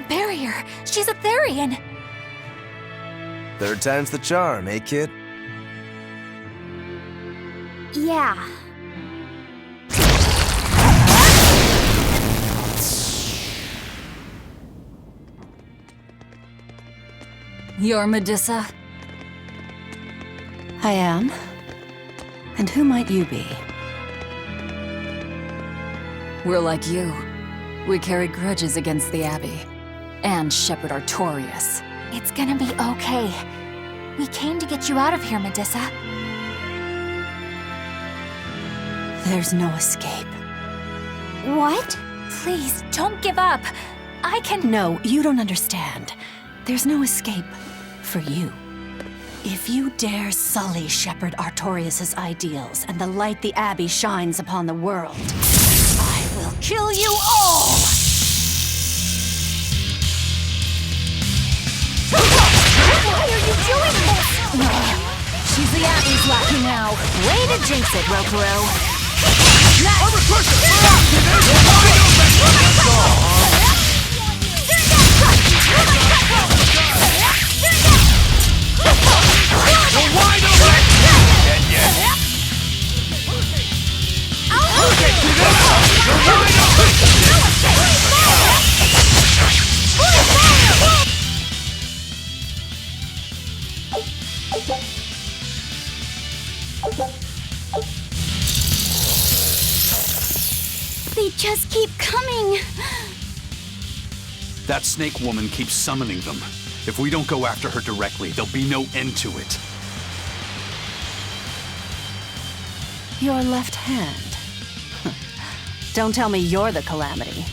Barrier! She's a Therian! Third time's the charm, eh, kid? Yeah. You're Medusa? I am. And who might you be? We're like you. We carry grudges against the Abbey. And Shepherd Artorias. It's gonna be okay. We came to get you out of here, Medusa. There's no escape. What? Please, don't give up. I can— No, you don't understand. There's no escape for you. If you dare sully Shepherd Artorias' ideals and the light the Abbey shines upon the world, I will kill you all! Why are you doing this? She's the Abbey's lackey now. Way to jinx it, Rokuro. They just keep coming. That snake woman keeps summoning them. If we don't go after her directly, there'll be no end to it. Your left hand. Don't tell me you're the calamity.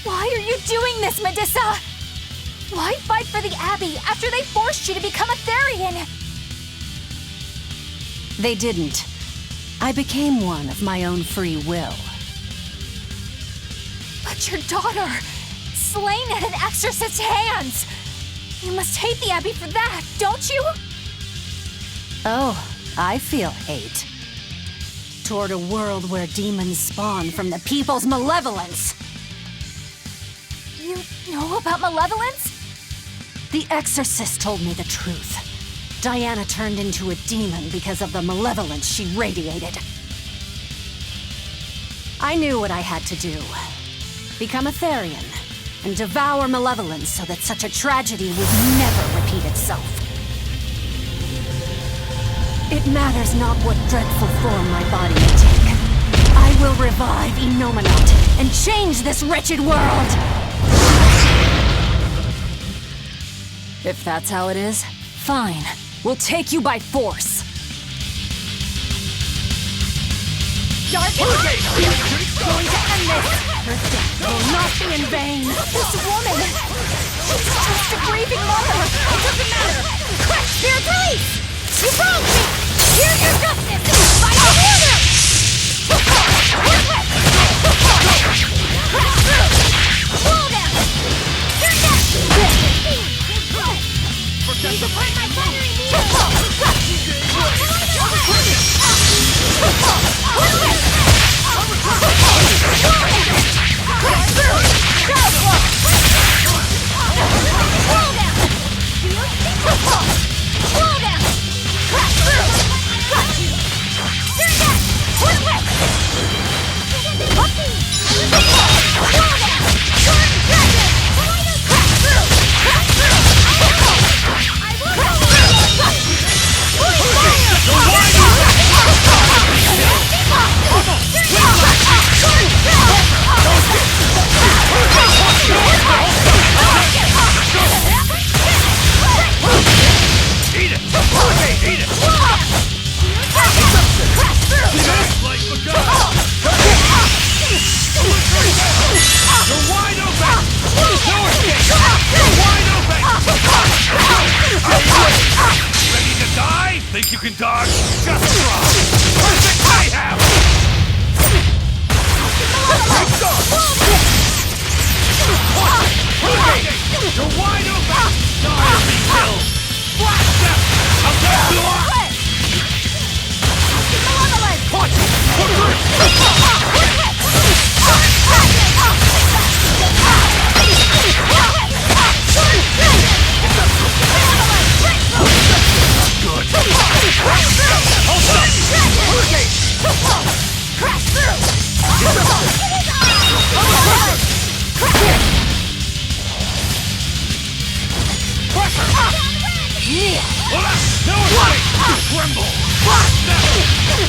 Why are you doing this, Medusa? Why fight for the Abbey after they forced you to become a Therian? They didn't. I became one of my own free will. But your daughter, slain at an exorcist's hands. You must hate the Abbey for that, don't you? Oh, I feel hate. Toward a world where demons spawn from the people's malevolence. You know about malevolence? The exorcist told me the truth. Diana turned into a demon because of the malevolence she radiated. I knew what I had to do. Become a Therian, and devour malevolence so that such a tragedy would never repeat itself. It matters not what dreadful form my body may take. I will revive Enominat and change this wretched world! If that's how it is, fine. We'll take you by force. Dark Going to end this! Her death will not be in vain. This woman! She's just a grieving mother! It doesn't matter! Quick, Spirit, release! You broke me! Here's your justice! By the order! Crash through! Slow down! You're next! Please apply my battery needle! Slow down! Crash through! Just try! Perfect mayhem! You're wide open! Die, be killed! Blast them! I'll get you off! Watch it! Good. Hold up! Crash through! No escape! Tremble! Blast them!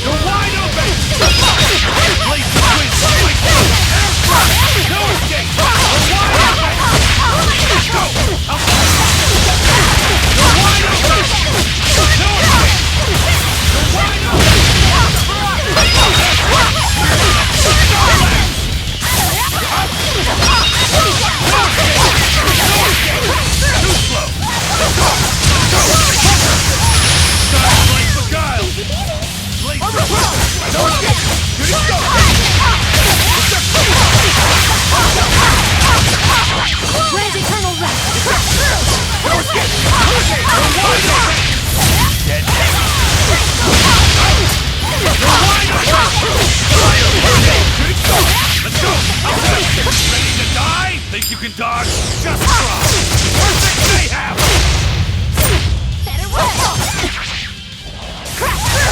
You're wide open! Place the wind! Air thrust! No escape! You're wide open! Let's go! You're wide open! No escape! You're wide open! Too slow! Let's go! Blade for guile! Blade for guile! No escape! Here you go! Grant eternal rest! No escape! No escape! You're wide open! Dead! You're wide open! Fire! Here you go! Let's go! Ready to die? Think you can dodge? Just try! Perfect mayhem! Better run! Crash through!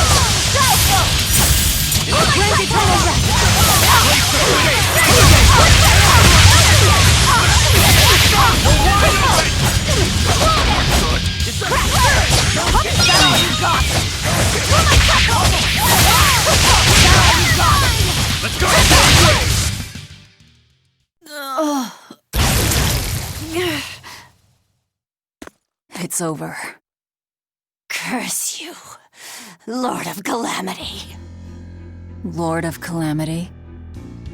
Grant eternal rest! Place the grenade! You're wide open! Good. Crash through! That's all you got! Let's go! It's over. Curse you, Lord of Calamity. Lord of Calamity?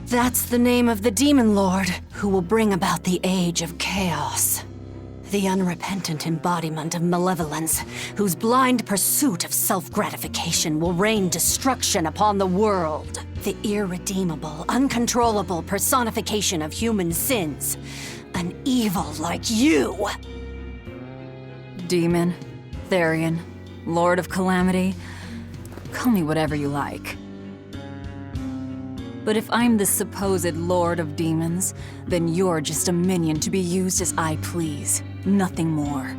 That's the name of the Demon Lord who will bring about the Age of Chaos. The unrepentant embodiment of malevolence, whose blind pursuit of self-gratification will rain destruction upon the world. The irredeemable, uncontrollable personification of human sins. An evil like you! Demon, Therian, Lord of Calamity, call me whatever you like. But if I'm the supposed Lord of Demons, then you're just a minion to be used as I please, nothing more.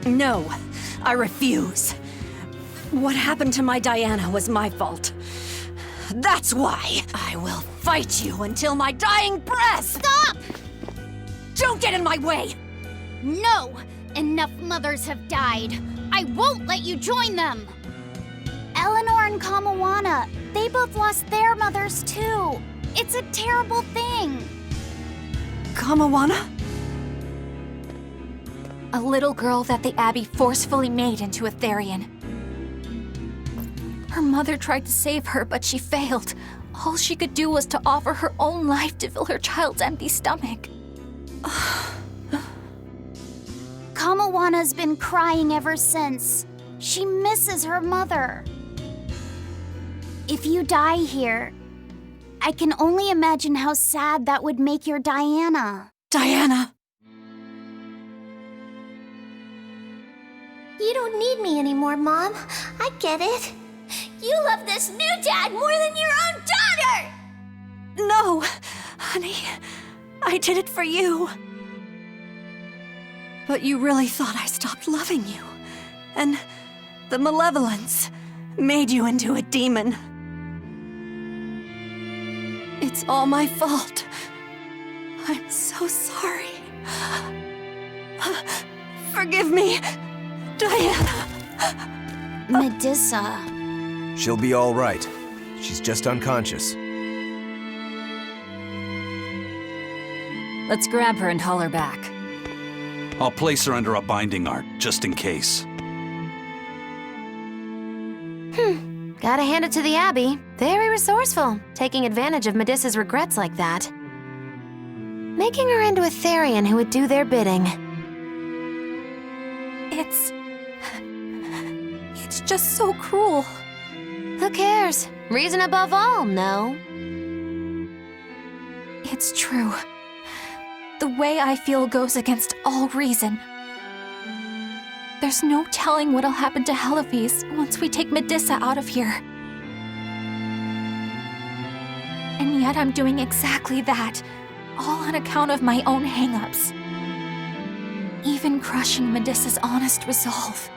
No, I refuse. What happened to my Diana was my fault. That's why I will fight you until my dying breath! Stop! Don't get in my way! No! Enough mothers have died. I won't let you join them! Eleanor and Kamawana, they both lost their mothers too. It's a terrible thing. Kamawana? A little girl that the Abbey forcefully made into a Therian. Her mother tried to save her, but she failed. All she could do was to offer her own life to fill her child's empty stomach. Kamawana's been crying ever since. She misses her mother. If you die here, I can only imagine how sad that would make your Diana. Diana! You don't need me anymore, Mom. I get it. You love this new dad more than your own daughter! No, honey. I did it for you. But you really thought I stopped loving you. And the malevolence made you into a demon. It's all my fault. I'm so sorry. Forgive me, Diana. Medusa. She'll be all right. She's just unconscious. Let's grab her and haul her back. I'll place her under a binding art, just in case. Gotta hand it to the Abbey. Very resourceful, taking advantage of Medusa's regrets like that. Making her into a Therian who would do their bidding. It's just so cruel. Who cares? Reason above all, no? It's true. The way I feel goes against all reason. There's no telling what'll happen to Heliphys once we take Medusa out of here. And yet I'm doing exactly that, all on account of my own hang-ups. Even crushing Medusa's honest resolve.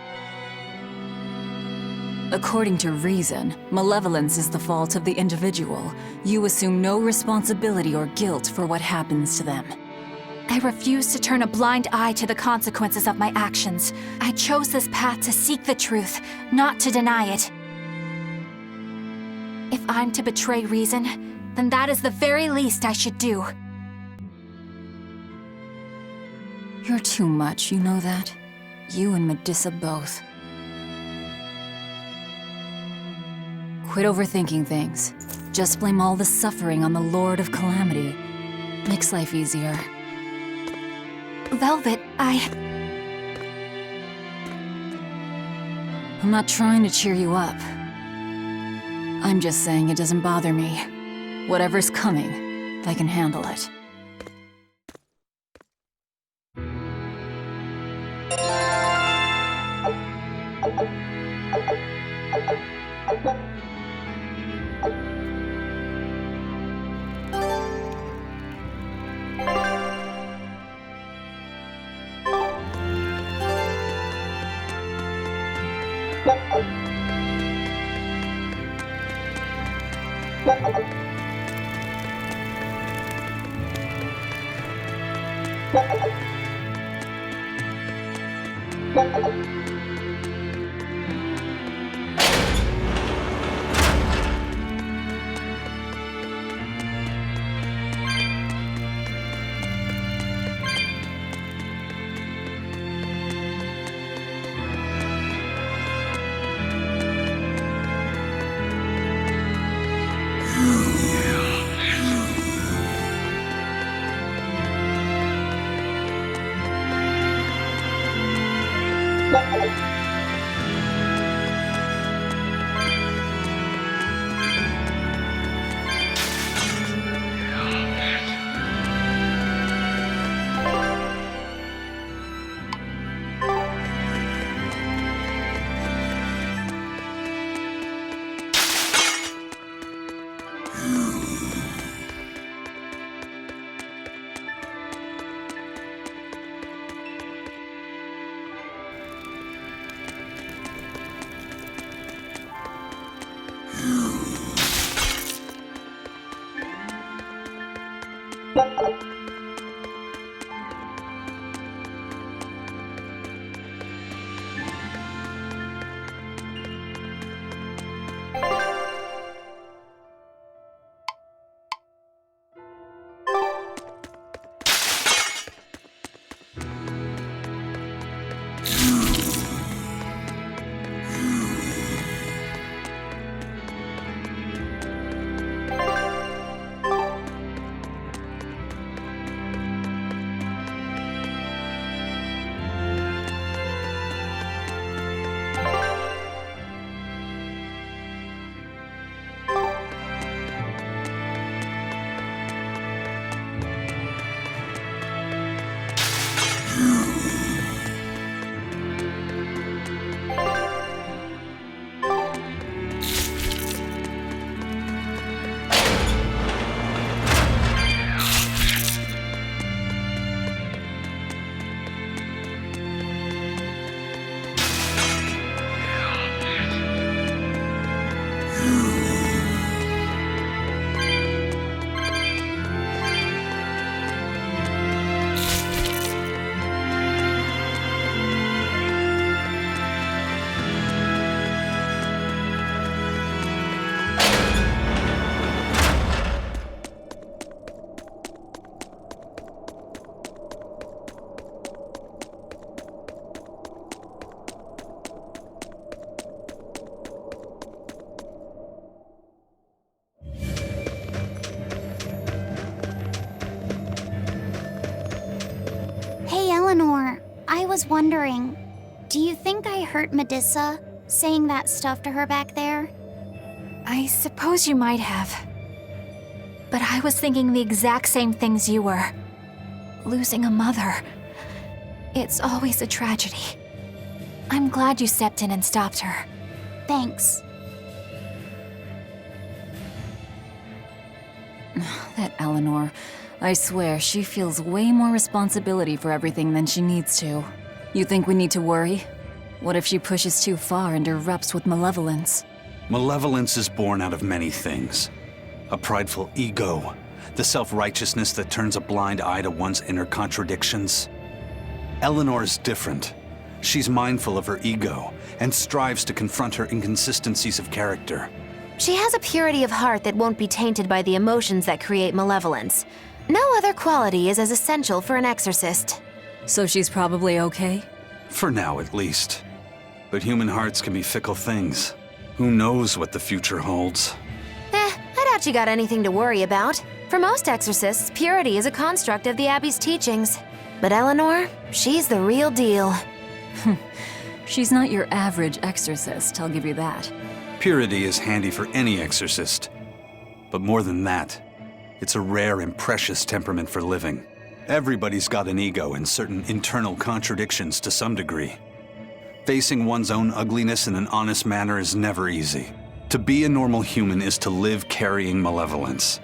According to reason, malevolence is the fault of the individual. You assume no responsibility or guilt for what happens to them. I refuse to turn a blind eye to the consequences of my actions. I chose this path to seek the truth, not to deny it. If I'm to betray reason, then that is the very least I should do. You're too much, you know that? You and Medusa both. Quit overthinking things. Just blame all the suffering on the Lord of Calamity. Makes life easier. Velvet, I'm not trying to cheer you up. I'm just saying it doesn't bother me. Whatever's coming, I can handle it. Hey, Eleanor. I was wondering, do you think I hurt Medusa? saying that stuff to her back there? I suppose you might have. But I was thinking the exact same things you were. Losing a mother. It's always a tragedy. I'm glad you stepped in and stopped her. Thanks. That Eleanor. I swear, she feels way more responsibility for everything than she needs to. You think we need to worry? What if she pushes too far and erupts with malevolence? Malevolence is born out of many things. A prideful ego, the self-righteousness that turns a blind eye to one's inner contradictions. Eleanor is different. She's mindful of her ego and strives to confront her inconsistencies of character. She has a purity of heart that won't be tainted by the emotions that create malevolence. No other quality is as essential for an exorcist. So she's probably okay? For now, at least. But human hearts can be fickle things. Who knows what the future holds? I doubt you got anything to worry about. For most exorcists, purity is a construct of the Abbey's teachings. But Eleanor, she's the real deal. She's not your average exorcist, I'll give you that. Purity is handy for any exorcist. But more than that, it's a rare and precious temperament for living. Everybody's got an ego and certain internal contradictions to some degree. Facing one's own ugliness in an honest manner is never easy. To be a normal human is to live carrying malevolence.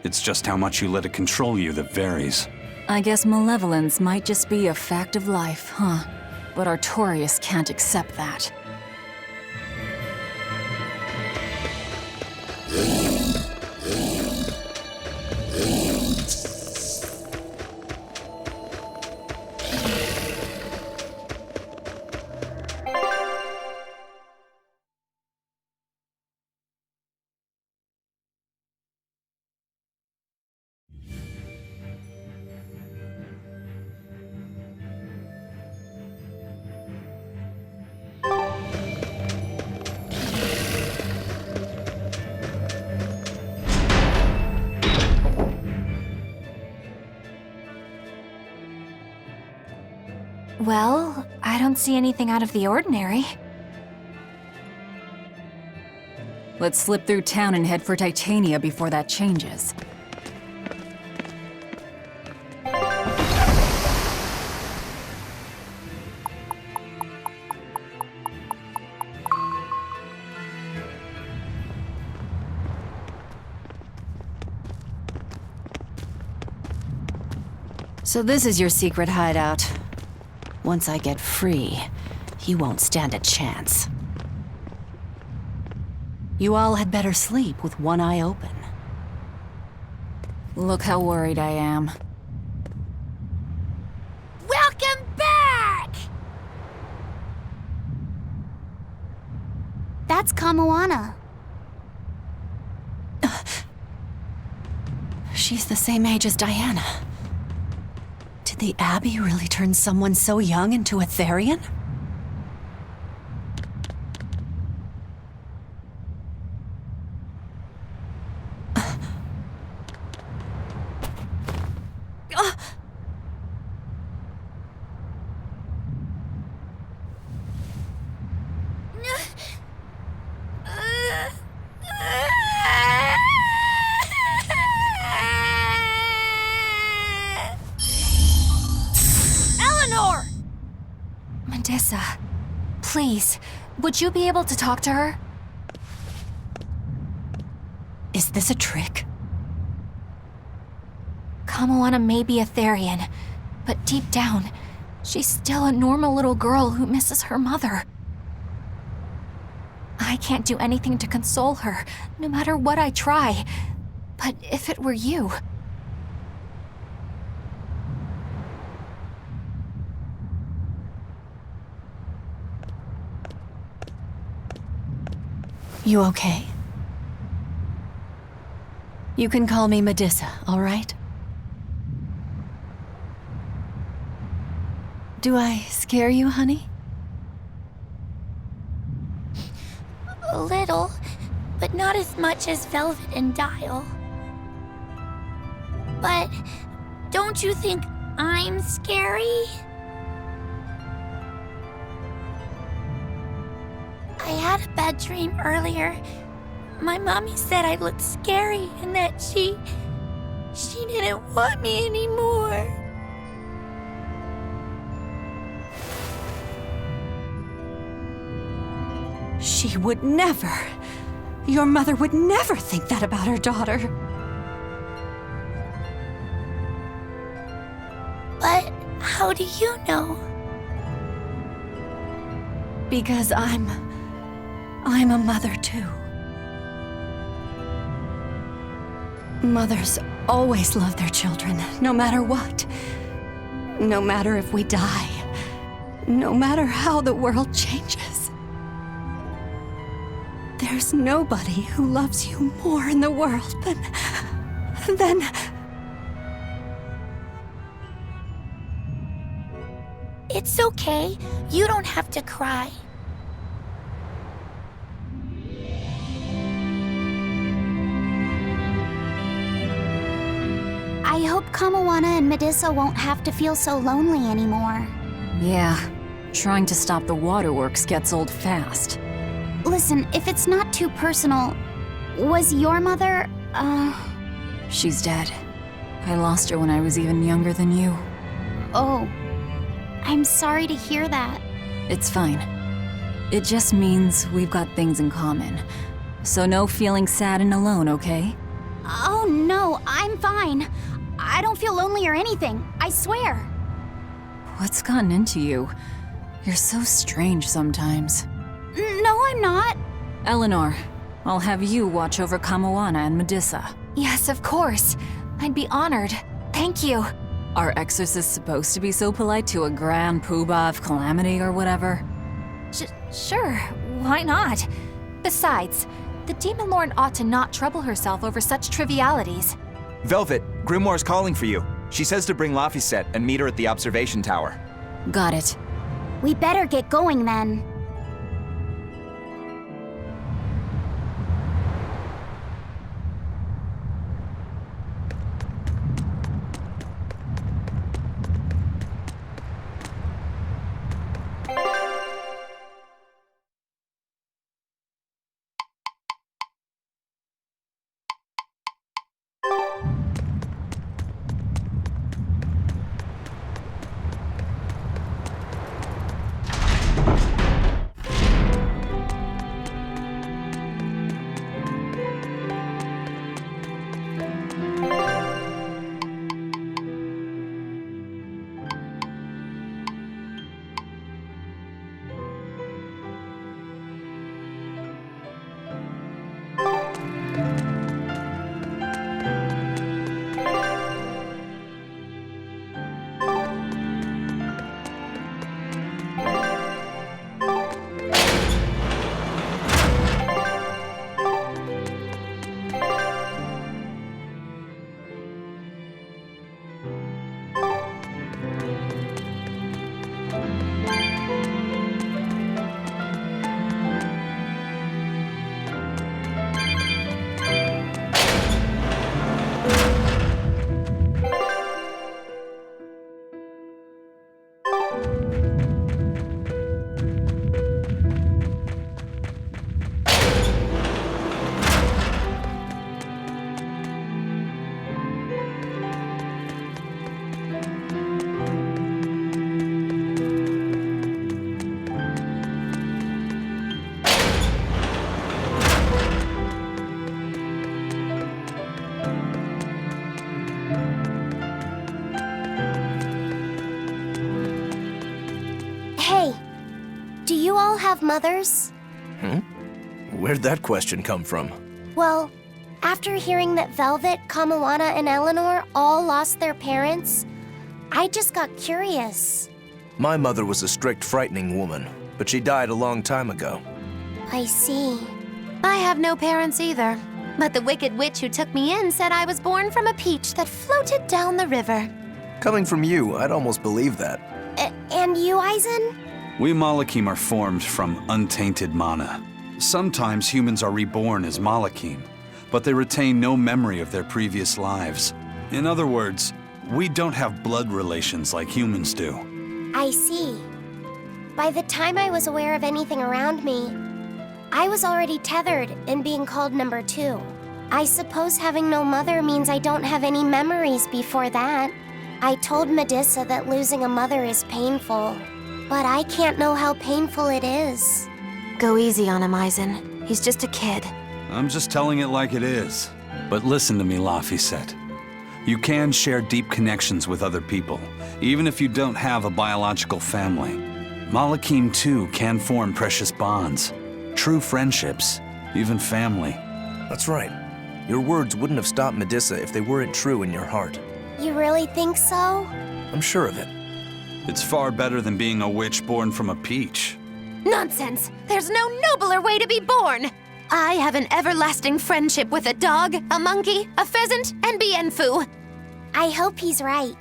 It's just how much you let it control you that varies. I guess malevolence might just be a fact of life, huh? But Artorias can't accept that. Well, I don't see anything out of the ordinary. Let's slip through town and head for Titania before that changes. So this is your secret hideout. Once I get free, he won't stand a chance. You all had better sleep with one eye open. Look how worried I am. Welcome back! That's Kamoana. She's the same age as Diana. Did the Abbey really turn someone so young into a Therian? Medissa, please, would you be able to talk to her? Is this a trick? Kamoana may be a Therian, but deep down, she's still a normal little girl who misses her mother. I can't do anything to console her, no matter what I try. But if it were you... You okay? You can call me Medissa, all right? Do I scare you, honey? A little, but not as much as Velvet and Dial. But don't you think I'm scary? had a bad dream earlier. My mommy said I looked scary and that she didn't want me anymore. She would never. Your mother would never think that about her daughter. But how do you know? Because I'm a mother too. Mothers always love their children, no matter what. No matter if we die. No matter how the world changes. There's nobody who loves you more in the world than... It's okay. You don't have to cry. I hope Kamawana and Medusa won't have to feel so lonely anymore. Yeah, trying to stop the waterworks gets old fast. Listen, if it's not too personal, was your mother, She's dead. I lost her when I was even younger than you. Oh, I'm sorry to hear that. It's fine. It just means we've got things in common. So no feeling sad and alone, okay? Oh no, I'm fine. I don't feel lonely or anything, I swear. What's gotten into you? You're so strange sometimes. No, I'm not. Eleanor, I'll have you watch over Kamawana and Medusa. Yes, of course. I'd be honored. Thank you. Are exorcists supposed to be so polite to a grand poobah of calamity or whatever? Sure, why not? Besides, the Demon Lord ought to not trouble herself over such trivialities. Velvet, Grimoire's calling for you. She says to bring Laphicet and meet her at the observation tower. Got it. We better get going then. Hey, do you all have mothers? Where'd that question come from? Well, after hearing that Velvet, Kamawana, and Eleanor all lost their parents, I just got curious. My mother was a strict, frightening woman, but she died a long time ago. I see. I have no parents either. But the wicked witch who took me in said I was born from a peach that floated down the river. Coming from you, I'd almost believe that. And you, Aizen? We Malachim are formed from untainted mana. Sometimes humans are reborn as Malachim, but they retain no memory of their previous lives. In other words, we don't have blood relations like humans do. I see. By the time I was aware of anything around me, I was already tethered and being called number 2. I suppose having no mother means I don't have any memories before that. I told Medusa that losing a mother is painful, but I can't know how painful it is. Go easy on him, Aizen. He's just a kid. I'm just telling it like it is. But listen to me, Laphicet. You can share deep connections with other people, even if you don't have a biological family. Malakim, too, can form precious bonds, true friendships, even family. That's right. Your words wouldn't have stopped Medusa if they weren't true in your heart. You really think so? I'm sure of it. It's far better than being a witch born from a peach. Nonsense! There's no nobler way to be born! I have an everlasting friendship with a dog, a monkey, a pheasant, and Bienfu. I hope he's right.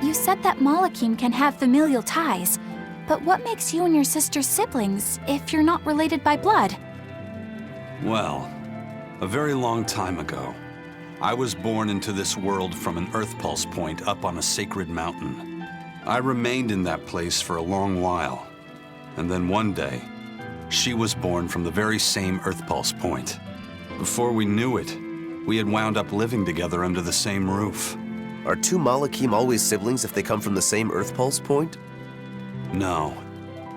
You said that Malakim can have familial ties, but what makes you and your sister siblings if you're not related by blood? Well, a very long time ago, I was born into this world from an Earth Pulse point up on a sacred mountain. I remained in that place for a long while, and then one day, she was born from the very same Earth Pulse point. Before we knew it, we had wound up living together under the same roof. Are 2 Malakim always siblings if they come from the same Earth Pulse point? No.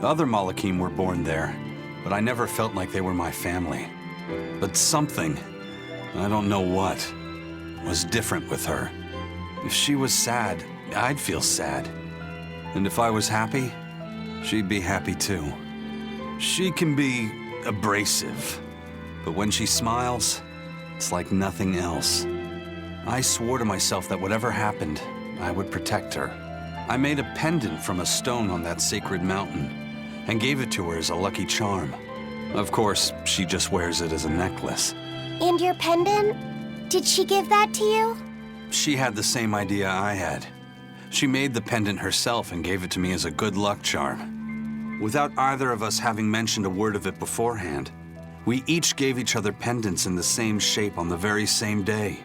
Other Malakim were born there, but I never felt like they were my family. But something, I don't know what, was different with her. If she was sad, I'd feel sad. And if I was happy, she'd be happy too. She can be abrasive, but when she smiles, it's like nothing else. I swore to myself that whatever happened, I would protect her. I made a pendant from a stone on that sacred mountain and gave it to her as a lucky charm. Of course, she just wears it as a necklace. And your pendant? Did she give that to you? She had the same idea I had. She made the pendant herself and gave it to me as a good luck charm. Without either of us having mentioned a word of it beforehand, we each gave each other pendants in the same shape on the very same day.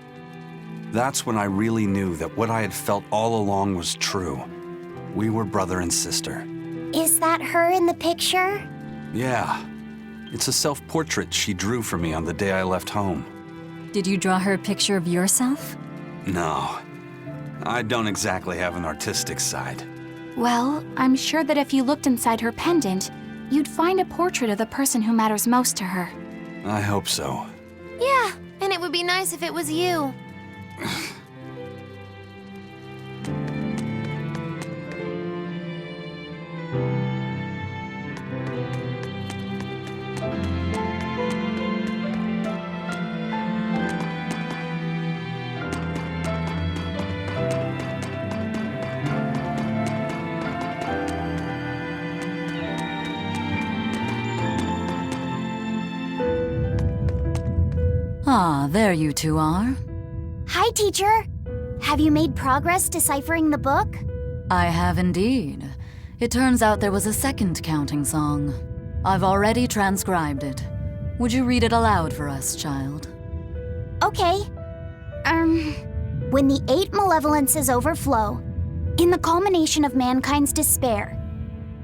That's when I really knew that what I had felt all along was true. We were brother and sister. Is that her in the picture? Yeah. It's a self-portrait she drew for me on the day I left home. Did you draw her a picture of yourself? No. I don't exactly have an artistic side. Well, I'm sure that if you looked inside her pendant, you'd find a portrait of the person who matters most to her. I hope so. Yeah, and it would be nice if it was you. Ah, there you two are. Hi, teacher. Have you made progress deciphering the book? I have indeed. It turns out there was a second counting song. I've already transcribed it. Would you read it aloud for us, child? Okay. When the 8 malevolences overflow, in the culmination of mankind's despair,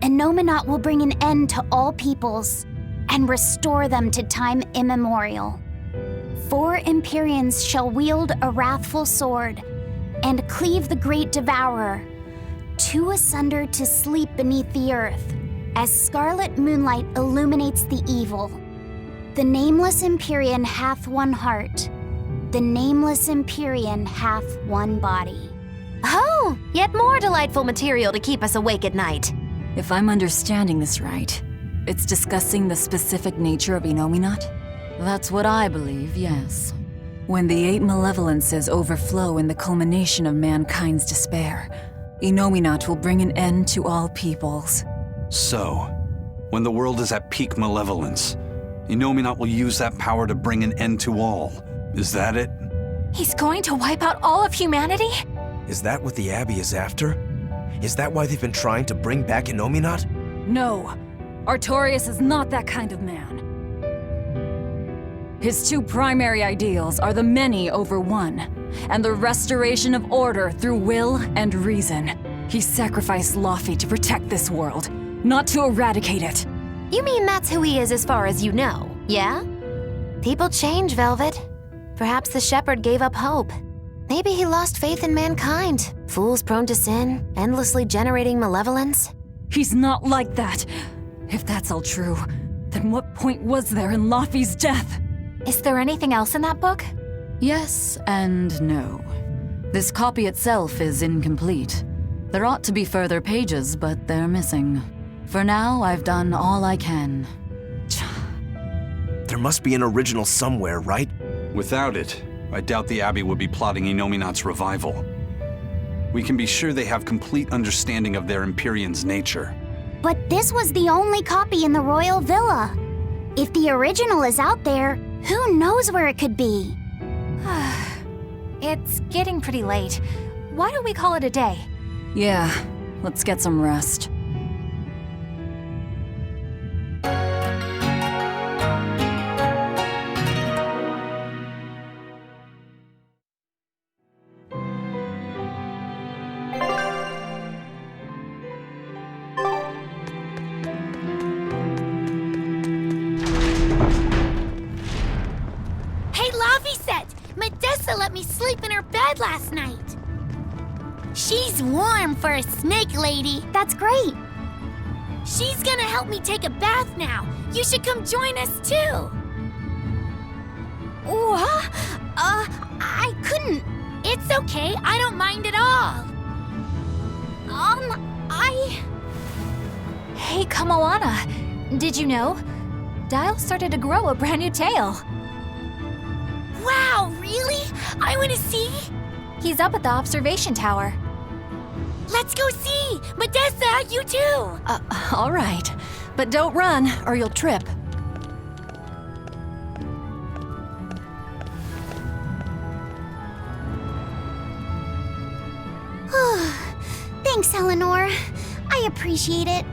Enominat will bring an end to all peoples and restore them to time immemorial. 4 Empyreans shall wield a wrathful sword and cleave the great devourer, 2 asunder to sleep beneath the earth, as scarlet moonlight illuminates the evil. The nameless Empyrean hath one heart, the nameless Empyrean hath one body. Oh, yet more delightful material to keep us awake at night. If I'm understanding this right, it's discussing the specific nature of Enominat? That's what I believe, yes. When the 8 malevolences overflow in the culmination of mankind's despair, Innominat will bring an end to all peoples. So, when the world is at peak malevolence, Innominat will use that power to bring an end to all. Is that it? He's going to wipe out all of humanity? Is that what the Abbey is after? Is that why they've been trying to bring back Innominat? No, Artorias is not that kind of man. His 2 primary ideals are the many over one, and the restoration of order through will and reason. He sacrificed Laufey to protect this world, not to eradicate it. You mean that's who he is as far as you know, yeah? People change, Velvet. Perhaps the shepherd gave up hope. Maybe he lost faith in mankind. Fools prone to sin, endlessly generating malevolence. He's not like that. If that's all true, then what point was there in Laufey's death? Is there anything else in that book? Yes and no. This copy itself is incomplete. There ought to be further pages, but they're missing. For now, I've done all I can. There must be an original somewhere, right? Without it, I doubt the Abbey would be plotting Innominat's revival. We can be sure they have complete understanding of their Empyrean's nature. But this was the only copy in the royal villa. If the original is out there, who knows where it could be? It's getting pretty late. Why don't we call it a day? Yeah, let's get some rest. Medessa let me sleep in her bed last night. She's warm for a snake lady. That's great. She's gonna help me take a bath now. You should come join us too. What? I couldn't. It's okay. I don't mind at all. Hey, Kamoana. Did you know? Dial started to grow a brand new tail. Wow, really? I want to see. He's up at the observation tower. Let's go see! Medessa, you too! All right. But don't run, or you'll trip. Thanks, Eleanor. I appreciate it.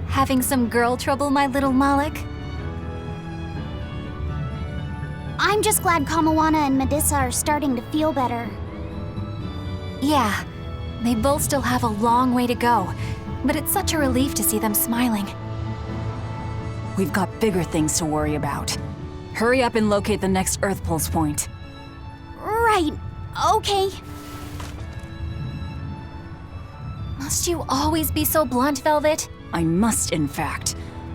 Having some girl trouble, my little Malik? I'm just glad Kamoana and Medissa are starting to feel better. Yeah, they both still have a long way to go, but it's such a relief to see them smiling. We've got bigger things to worry about. Hurry up and locate the next Earth Pulse point. Right. Okay. Must you always be so blunt, Velvet? I must, in fact.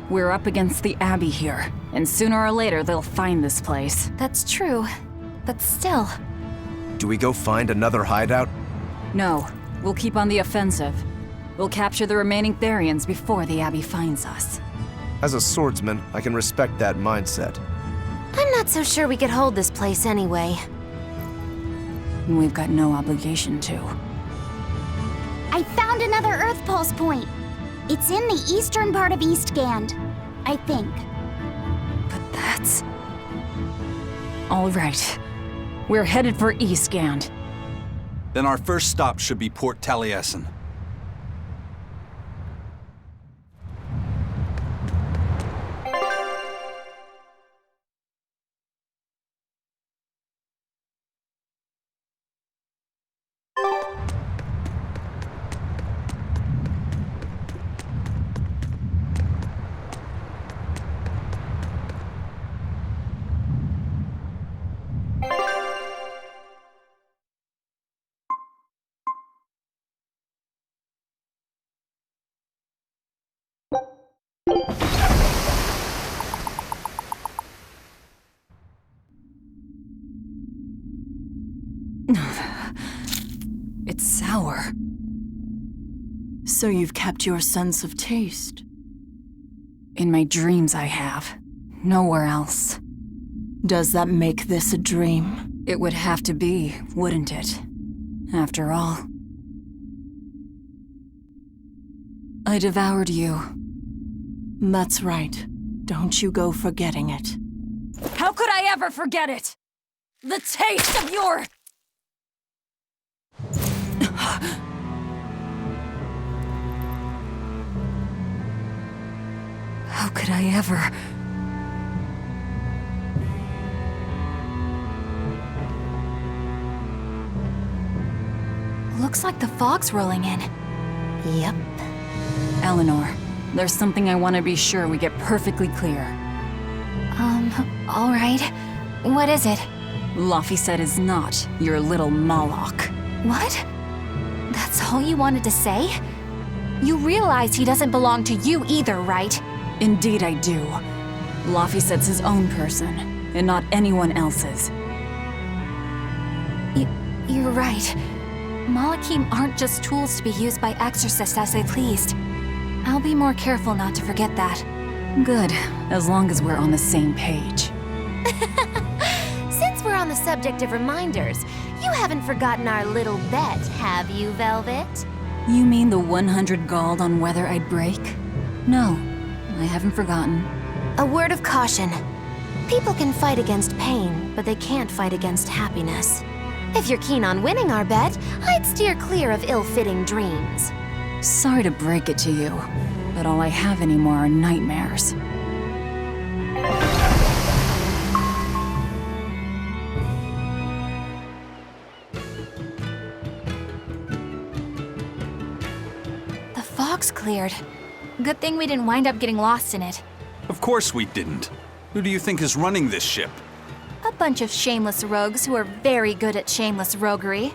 We're up against the Abbey here, and sooner or later they'll find this place. That's true, but still. Do we go find another hideout? No, we'll keep on the offensive. We'll capture the remaining Therians before the Abbey finds us. As a swordsman, I can respect that mindset. I'm not so sure we could hold this place anyway. And we've got no obligation to. I found another Earth Pulse point. It's in the eastern part of Eastgand, I think. But that's... all right. We're headed for Eastgand. Then our first stop should be Port Taliesin. It's sour. So you've kept your sense of taste? In my dreams I have. Nowhere else. Does that make this a dream? It would have to be, wouldn't it? After all. I devoured you. That's right. Don't you go forgetting it. How could I ever forget it? The taste of your... How could I ever... Looks like the fog's rolling in. Yep. Eleanor, there's something I want to be sure we get perfectly clear. All right. What is it? Laphicet is not your little Moloch. What? That's all you wanted to say? You realize he doesn't belong to you either, right? Indeed I do. Laphicet's his own person, and not anyone else's. You're right. Malachim aren't just tools to be used by exorcists as they pleased. I'll be more careful not to forget that. Good, as long as we're on the same page. Since we're on the subject of reminders, you haven't forgotten our little bet, have you, Velvet? You mean the 100 gold on whether I'd break? No, I haven't forgotten. A word of caution. People can fight against pain, but they can't fight against happiness. If you're keen on winning our bet, I'd steer clear of ill-fitting dreams. Sorry to break it to you, but all I have anymore are nightmares. The fog's cleared. Good thing we didn't wind up getting lost in it. Of course we didn't. Who do you think is running this ship? A bunch of shameless rogues who are very good at shameless roguery.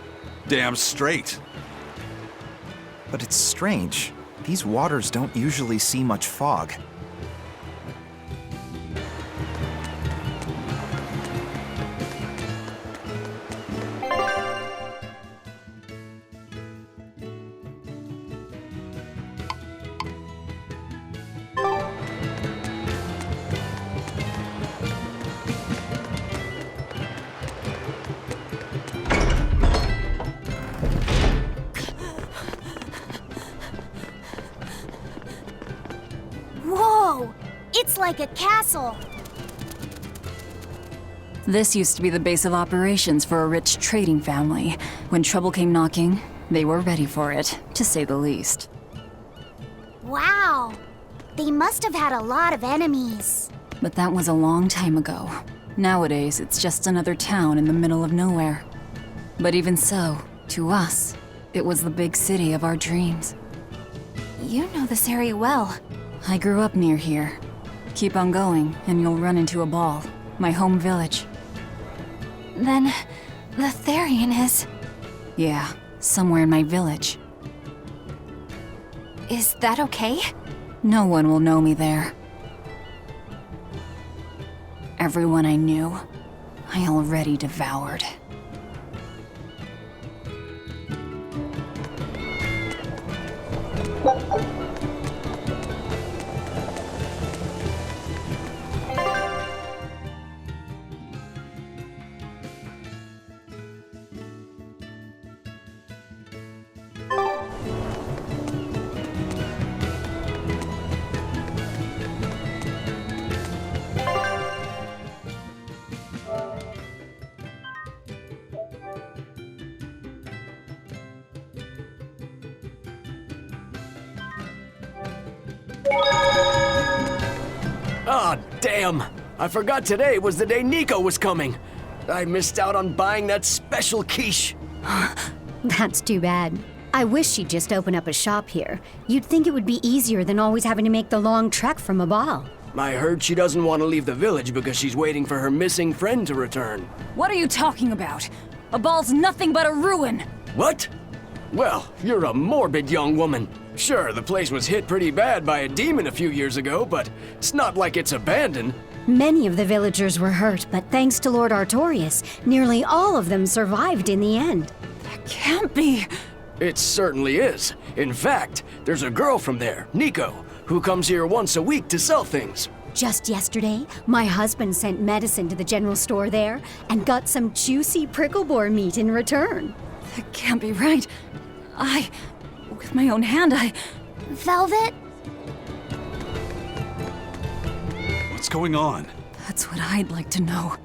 Damn straight. But it's strange. These waters don't usually see much fog. Whoa! It's like a castle. This used to be the base of operations for a rich trading family. When trouble came knocking, they were ready for it, to say the least. Wow! They must have had a lot of enemies. But that was a long time ago. Nowadays, it's just another town in the middle of nowhere. But even so, to us, it was the big city of our dreams. You know this area well. I grew up near here. Keep on going, and you'll run into a ball. My home village. Then, the Therian is... Yeah, somewhere in my village. Is that okay? No one will know me there. Everyone I knew, I already devoured. Ah, damn! I forgot today was the day Nico was coming. I missed out on buying that special quiche. That's too bad. I wish she'd just open up a shop here. You'd think it would be easier than always having to make the long trek from a ball. I heard she doesn't want to leave the village because she's waiting for her missing friend to return. What are you talking about? A ball's nothing but a ruin! What? Well, you're a morbid young woman. Sure, the place was hit pretty bad by a demon a few years ago, but it's not like it's abandoned. Many of the villagers were hurt, but thanks to Lord Artorius, nearly all of them survived in the end. That can't be! It certainly is. In fact, there's a girl from there, Nico, who comes here once a week to sell things. Just yesterday, my husband sent medicine to the general store there and got some juicy prickle boar meat in return. That can't be right. With my own hand, Velvet? What's going on? That's what I'd like to know.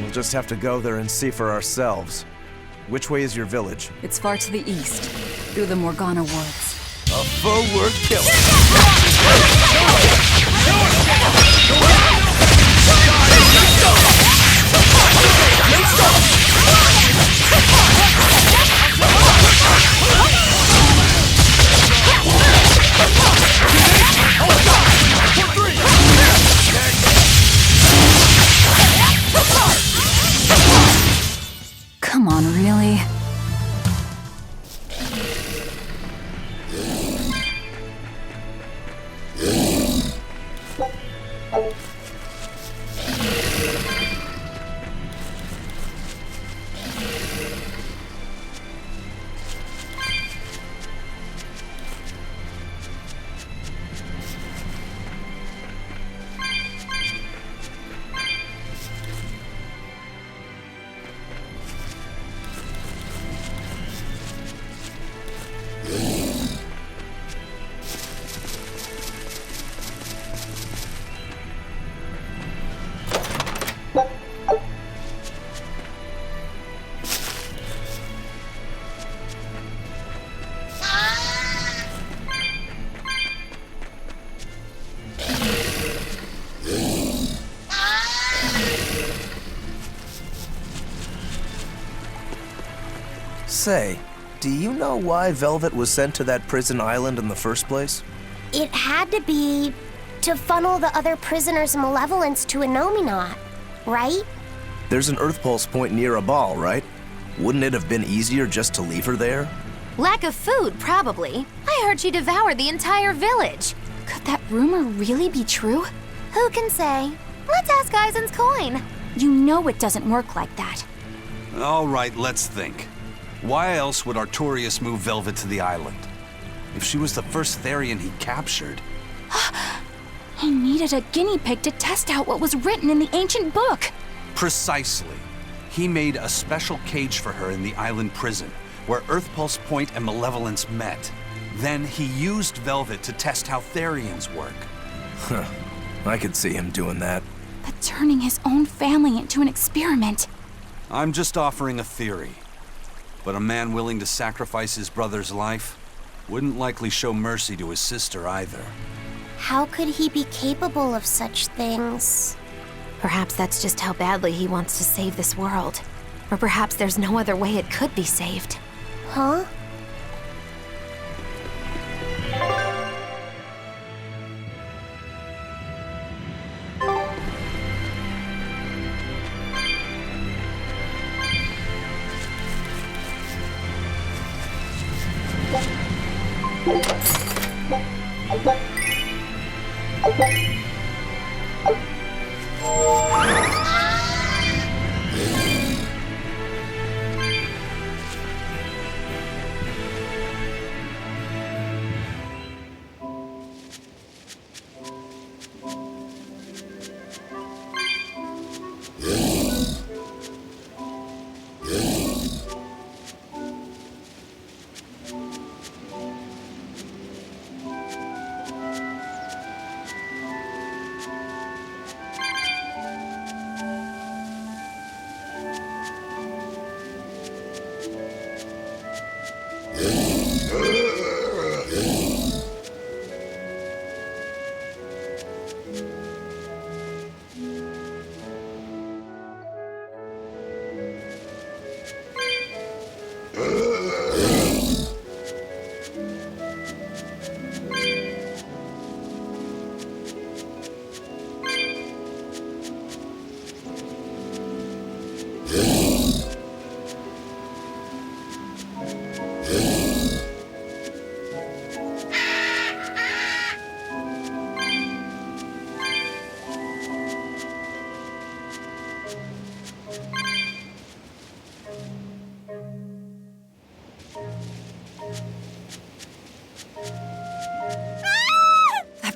We'll just have to go there and see for ourselves. Which way is your village? It's far to the east, through the Morgana woods. A forward killer! Come on, really? Say, do you know why Velvet was sent to that prison island in the first place? It had to be to funnel the other prisoners' malevolence to Innominat, right? There's an Earth Pulse point near a ball, right? Wouldn't it have been easier just to leave her there? Lack of food, probably. I heard she devoured the entire village. Could that rumor really be true? Who can say? Let's ask Eisen's coin. You know it doesn't work like that. All right, let's think. Why else would Artorias move Velvet to the island? If she was the first Therian he captured... He needed a guinea pig to test out what was written in the ancient book. Precisely. He made a special cage for her in the island prison, where Earth Pulse Point and Malevolence met. Then he used Velvet to test how Therians work. Huh. I could see him doing that. But turning his own family into an experiment. I'm just offering a theory. But a man willing to sacrifice his brother's life wouldn't likely show mercy to his sister either. How could he be capable of such things? Perhaps that's just how badly he wants to save this world. Or perhaps there's no other way it could be saved. Huh?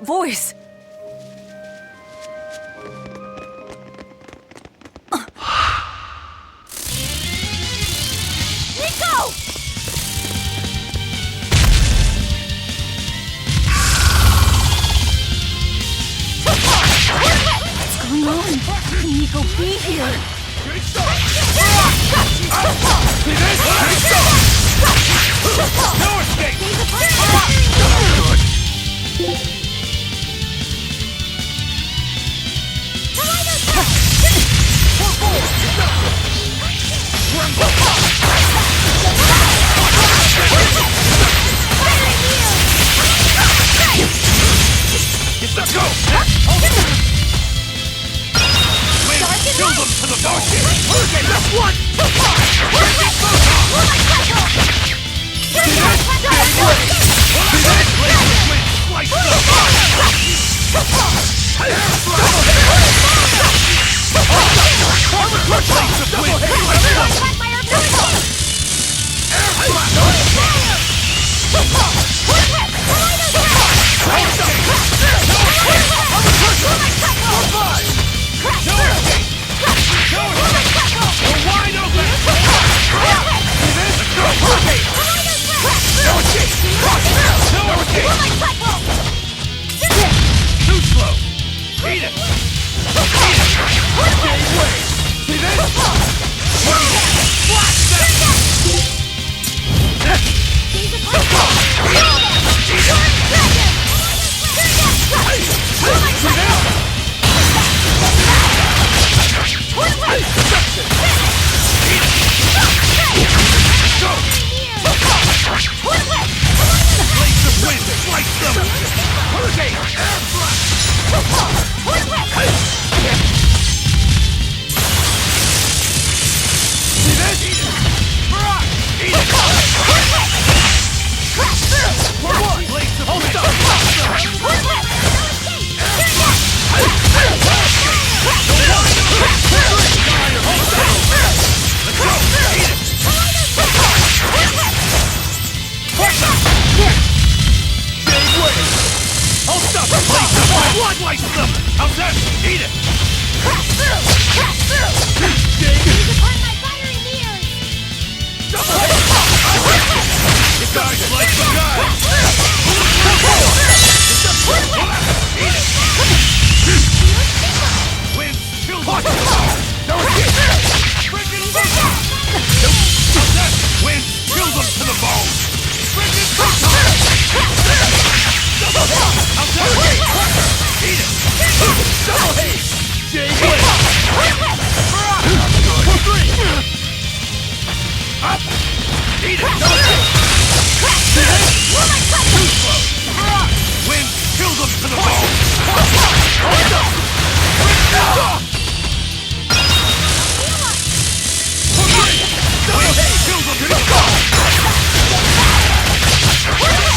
voice? Nico! What's going on? How can Nico be here? No escape! Let's go! Kill them to the bone! Just one! Too slow! Eat it! See this? Blast How's that? Eat it! Crash through! Crash through! He's upon my fiery mirrors! Double hit! You guys like the guy! Eat it! Win! Kill them! No escape! Freaking booyah! How's that? Win! Kill them to the bone! Freaking booyah! Double hit! How's that? Eat it! Double hit! J-Blade! For three! Up! Eat it! Double hit! Too slow! Win! Kill them to the bone! Hold up! For three! Double hit! Kill them to the bone! Hold up!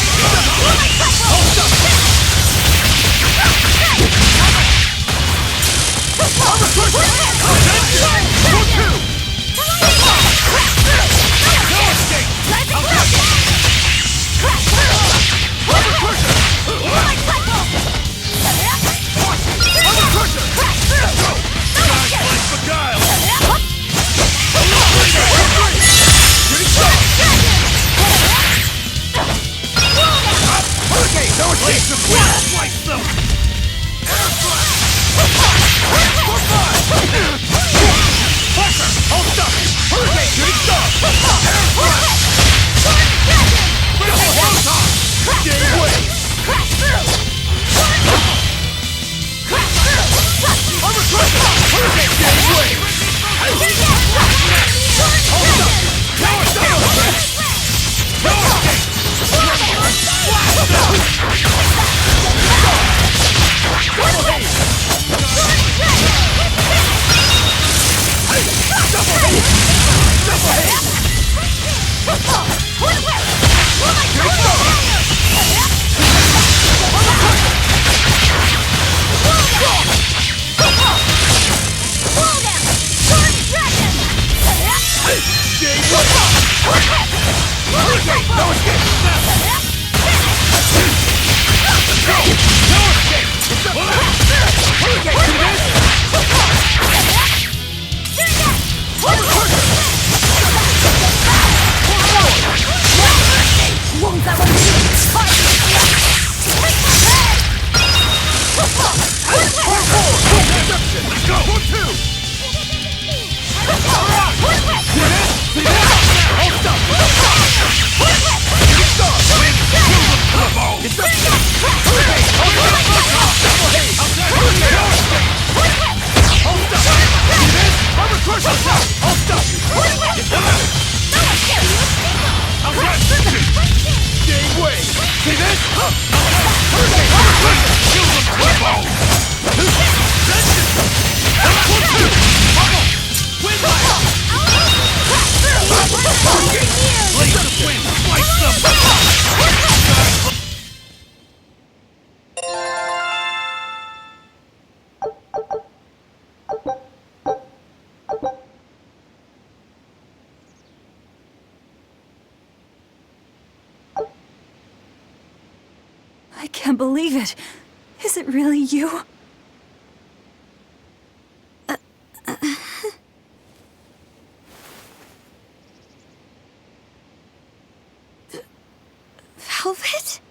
No escape! Let's go! See this? Kill them, Turbo! Blaze of wind, slice them! I can't believe it. Is it really you? Velvet?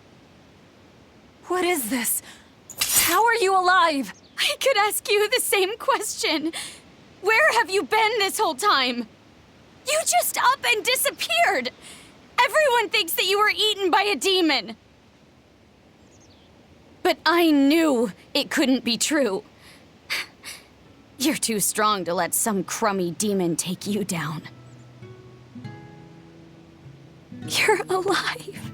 What is this? How are you alive? I could ask you the same question. Where have you been this whole time? You just up and disappeared. Everyone thinks that you were eaten by a demon. But I knew it couldn't be true. You're too strong to let some crummy demon take you down. You're alive.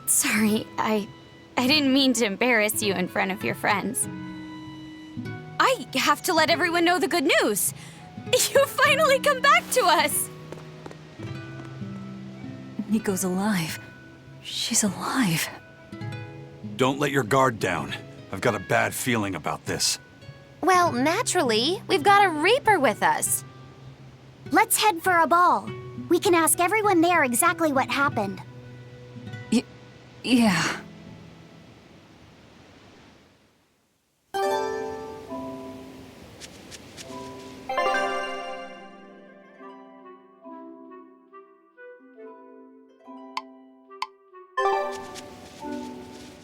Sorry, I didn't mean to embarrass you in front of your friends. I have to let everyone know the good news. You finally come back to us. Nico's alive. She's alive. Don't let your guard down. I've got a bad feeling about this. Well, naturally, we've got a Reaper with us. Let's head for a ball. We can ask everyone there exactly what happened. Yeah.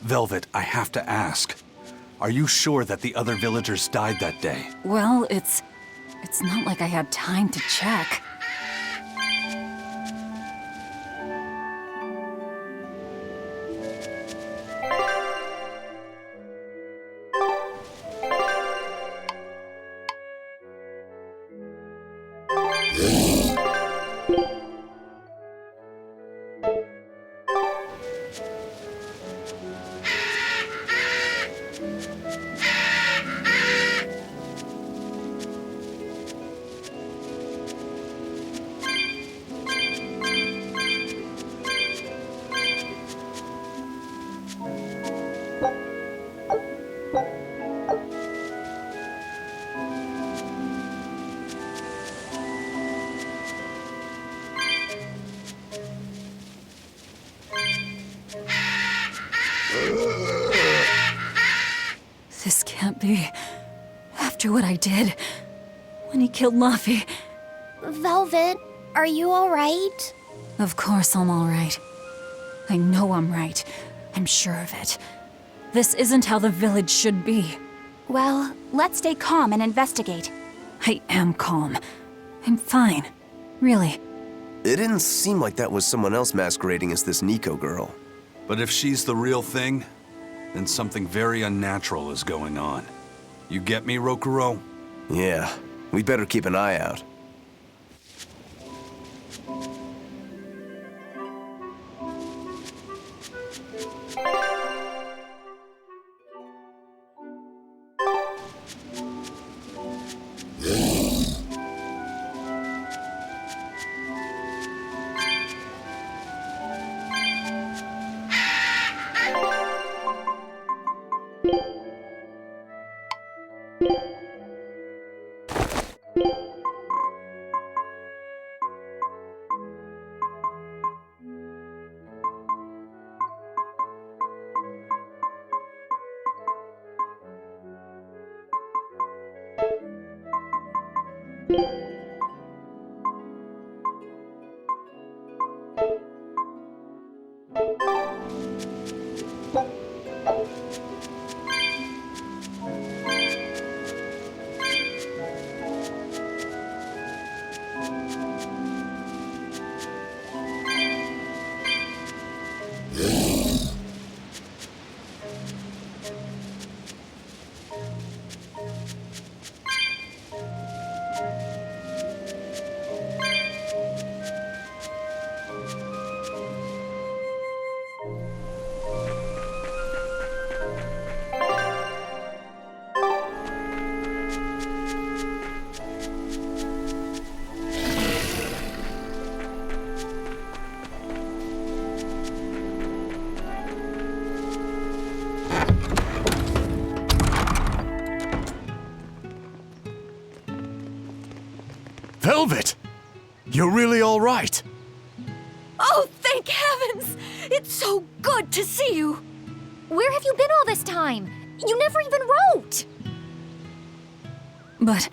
Velvet, I have to ask. Are you sure that the other villagers died that day? Well, it's not like I had time to check. This can't be. After what I did, when he killed Laffy. Velvet, are you all right? Of course I'm all right. I know I'm right. I'm sure of it. This isn't how the village should be. Well, let's stay calm and investigate. I am calm. I'm fine. Really. It didn't seem like that was someone else masquerading as this Nico girl. But if she's the real thing, then something very unnatural is going on. You get me, Rokuro? Yeah, we better keep an eye out. all right. Oh, thank heavens! It's so good to see you! Where have you been all this time? You never even wrote! But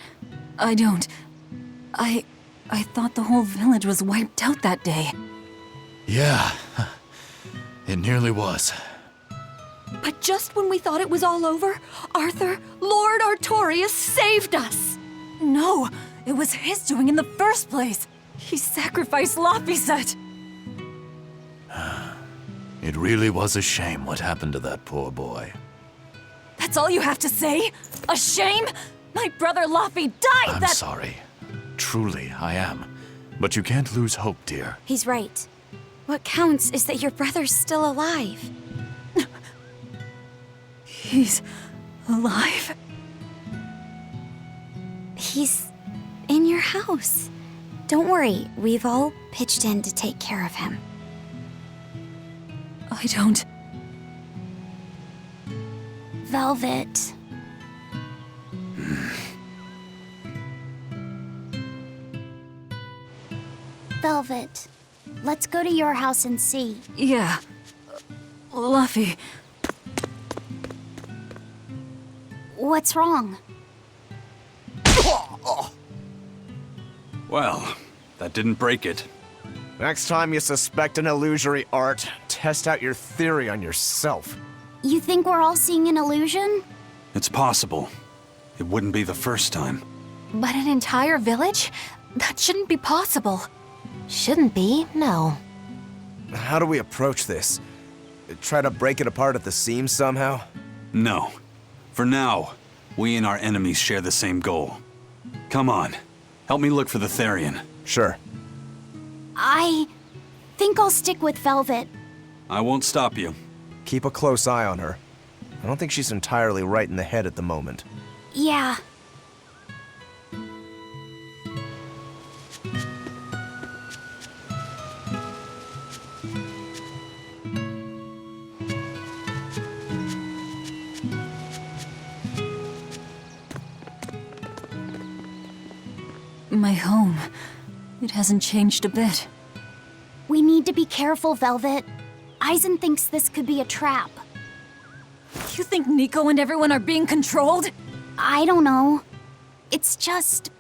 I don't. I thought the whole village was wiped out that day. Yeah, it nearly was. But just when we thought it was all over, Arthur, Lord Artorias saved us! No, it was his doing in the first place. He sacrificed Laphicet. It really was a shame what happened to that poor boy. That's all you have to say? A shame? My brother Laffy died I'm sorry. Truly, I am. But you can't lose hope, dear. He's right. What counts is that your brother's still alive. He's alive? He's in your house. Don't worry, we've all pitched in to take care of him. I don't... Velvet. Velvet, let's go to your house and see. Yeah. Laffy. What's wrong? Well, that didn't break it. Next time you suspect an illusory art, test out your theory on yourself. You think we're all seeing an illusion? It's possible. It wouldn't be the first time. But an entire village? That shouldn't be possible. Shouldn't be, no. How do we approach this? Try to break it apart at the seams somehow? No. For now, we and our enemies share the same goal. Come on. Help me look for the Therian. Sure. I think I'll stick with Velvet. I won't stop you. Keep a close eye on her. I don't think she's entirely right in the head at the moment. Yeah. My home. It hasn't changed a bit. We need to be careful, Velvet. Eisen thinks this could be a trap. You think Nico and everyone are being controlled? I don't know. It's just...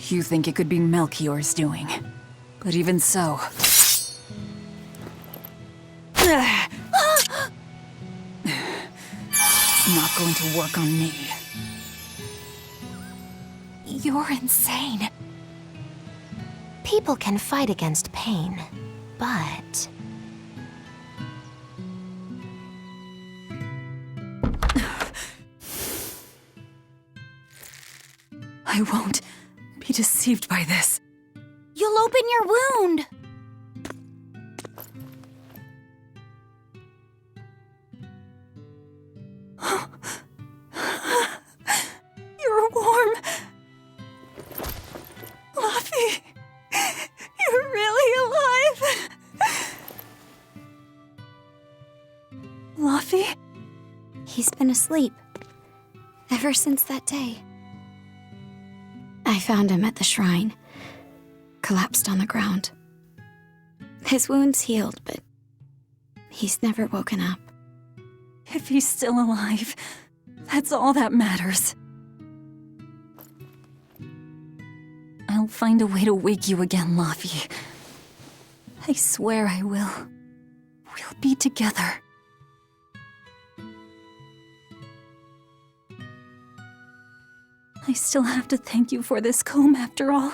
You think it could be Melchior's doing. But even so... Not going to work on me. You're insane. People can fight against pain, but... I won't be deceived by this. You'll open your wound! You're warm. Laffy, you're really alive. Laffy? He's been asleep. Ever since that day. I found him at the shrine. Collapsed on the ground. His wound's healed, but he's never woken up. If he's still alive, that's all that matters. I'll find a way to wake you again, Laffy. I swear I will. We'll be together. I still have to thank you for this comb after all.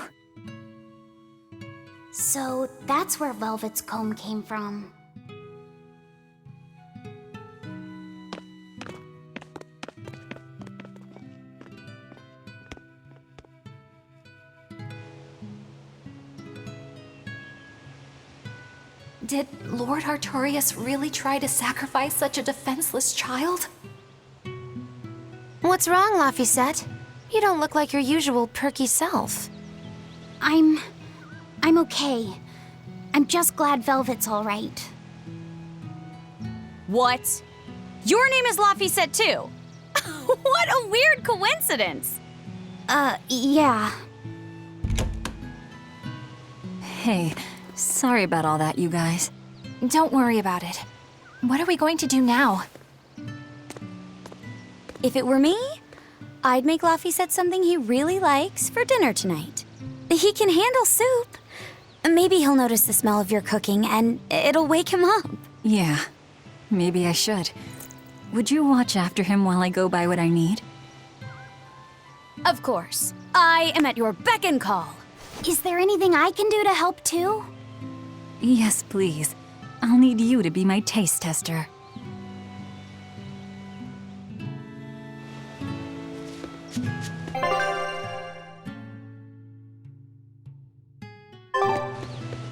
So that's where Velvet's comb came from. Did Lord Artorias really try to sacrifice such a defenseless child? What's wrong, Laphicet? You don't look like your usual perky self. I'm okay. I'm just glad Velvet's all right. What? Your name is Laphicet too? What a weird coincidence! Yeah. Hey, sorry about all that, you guys. Don't worry about it. What are we going to do now? If it were me, I'd make Laphicet something he really likes for dinner tonight. He can handle soup. Maybe he'll notice the smell of your cooking and it'll wake him up. Yeah, maybe I should. Would you watch after him while I go buy what I need? Of course. I am at your beck and call. Is there anything I can do to help too? Yes, please. I'll need you to be my taste tester.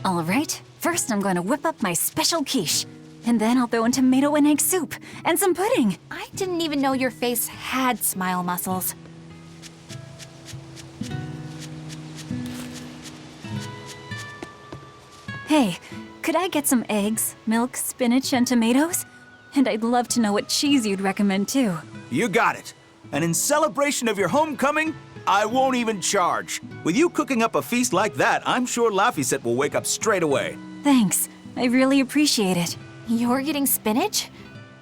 All right, first I'm going to whip up my special quiche. And then I'll throw in tomato and egg soup, and some pudding. I didn't even know your face had smile muscles. Hey, could I get some eggs, milk, spinach, and tomatoes? And I'd love to know what cheese you'd recommend too. You got it. And in celebration of your homecoming, I won't even charge. With you cooking up a feast like that, I'm sure Laphicet will wake up straight away. Thanks, I really appreciate it. You're getting spinach?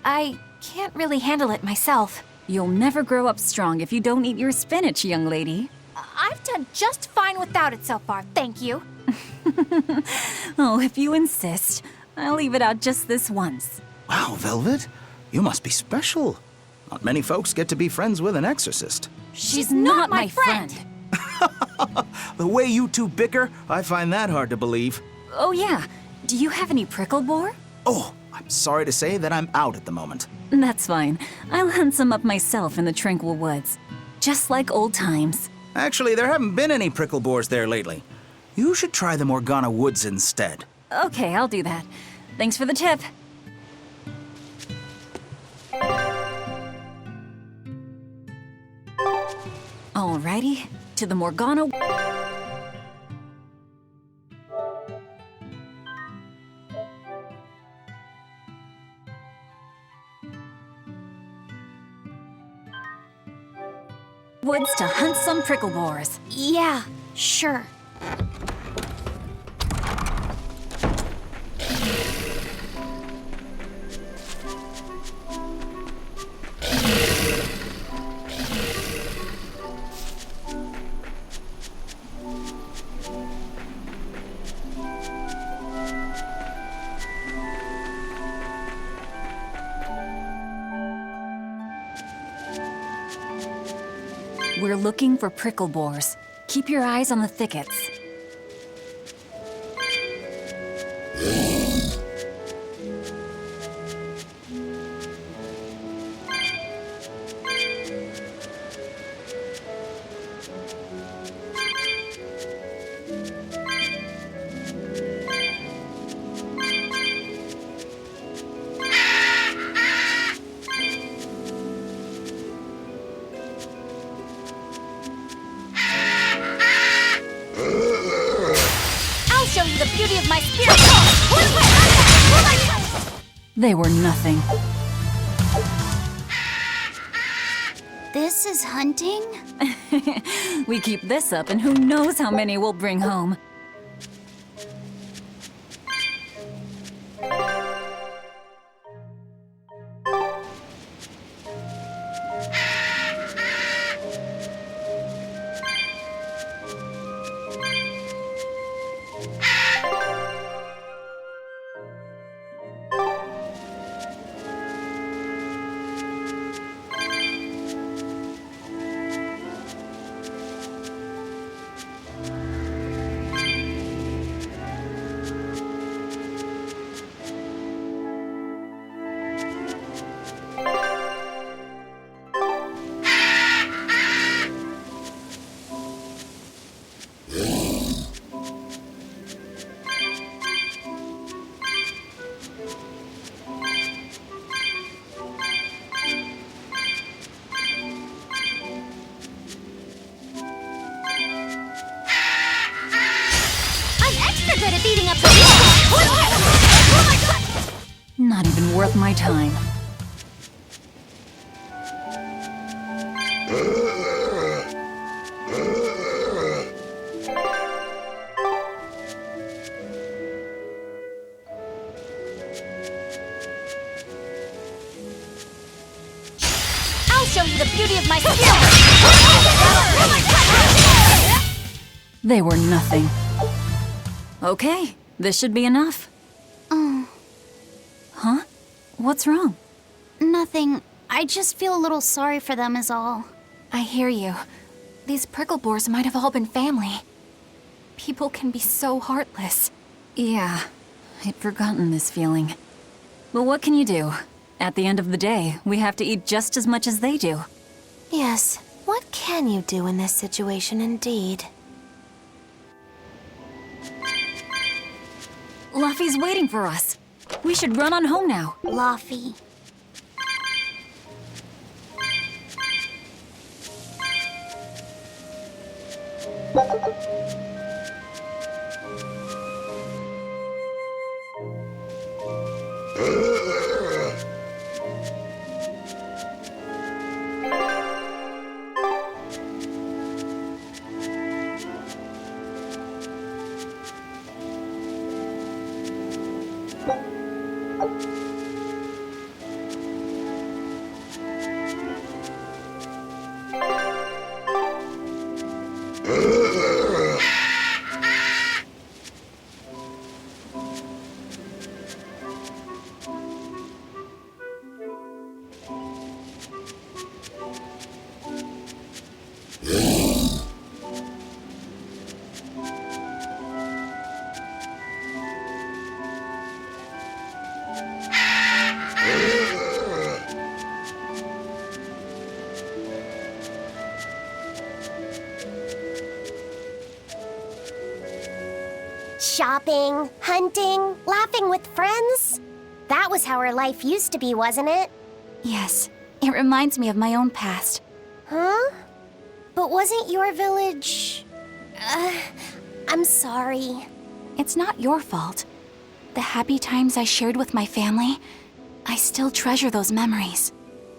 I can't really handle it myself. You'll never grow up strong if you don't eat your spinach, young lady. I've done just fine without it so far, thank you. Oh, if you insist, I'll leave it out just this once. Wow, Velvet, you must be special. Not many folks get to be friends with an exorcist. She's not my friend. The way you two bicker, I find that hard to believe. Oh yeah, do you have any prickle boar? Oh, I'm sorry to say that I'm out at the moment. That's fine. I'll hunt some up myself in the tranquil woods. Just like old times. Actually, there haven't been any prickle boars there lately. You should try the Morgana Woods instead. Okay, I'll do that. Thanks for the tip. Alrighty, to the Morgana... Woods to hunt some prickle boars. Yeah, sure. We're looking for prickle boars. Keep your eyes on the thickets. Show you the beauty of my spirit. They were nothing. This is hunting? We keep this up and who knows how many we'll bring home. Not even worth my time. show you the beauty of my skill! They were nothing. Okay, this should be enough. Oh, Huh? What's wrong? nothing. I just feel a little sorry for them is all. I hear you. These prickle boars might have all been family. People can be so heartless. Yeah, I'd forgotten this feeling. But what can you do? At the end of the day, we have to eat just as much as they do. Yes, what can you do in this situation indeed? Luffy's waiting for us. We should run on home now. Luffy. Shopping, hunting, laughing with friends. That was how our life used to be, wasn't it? Yes, it reminds me of my own past. Huh? But wasn't your village... I'm sorry. It's not your fault. The happy times I shared with my family, I still treasure those memories.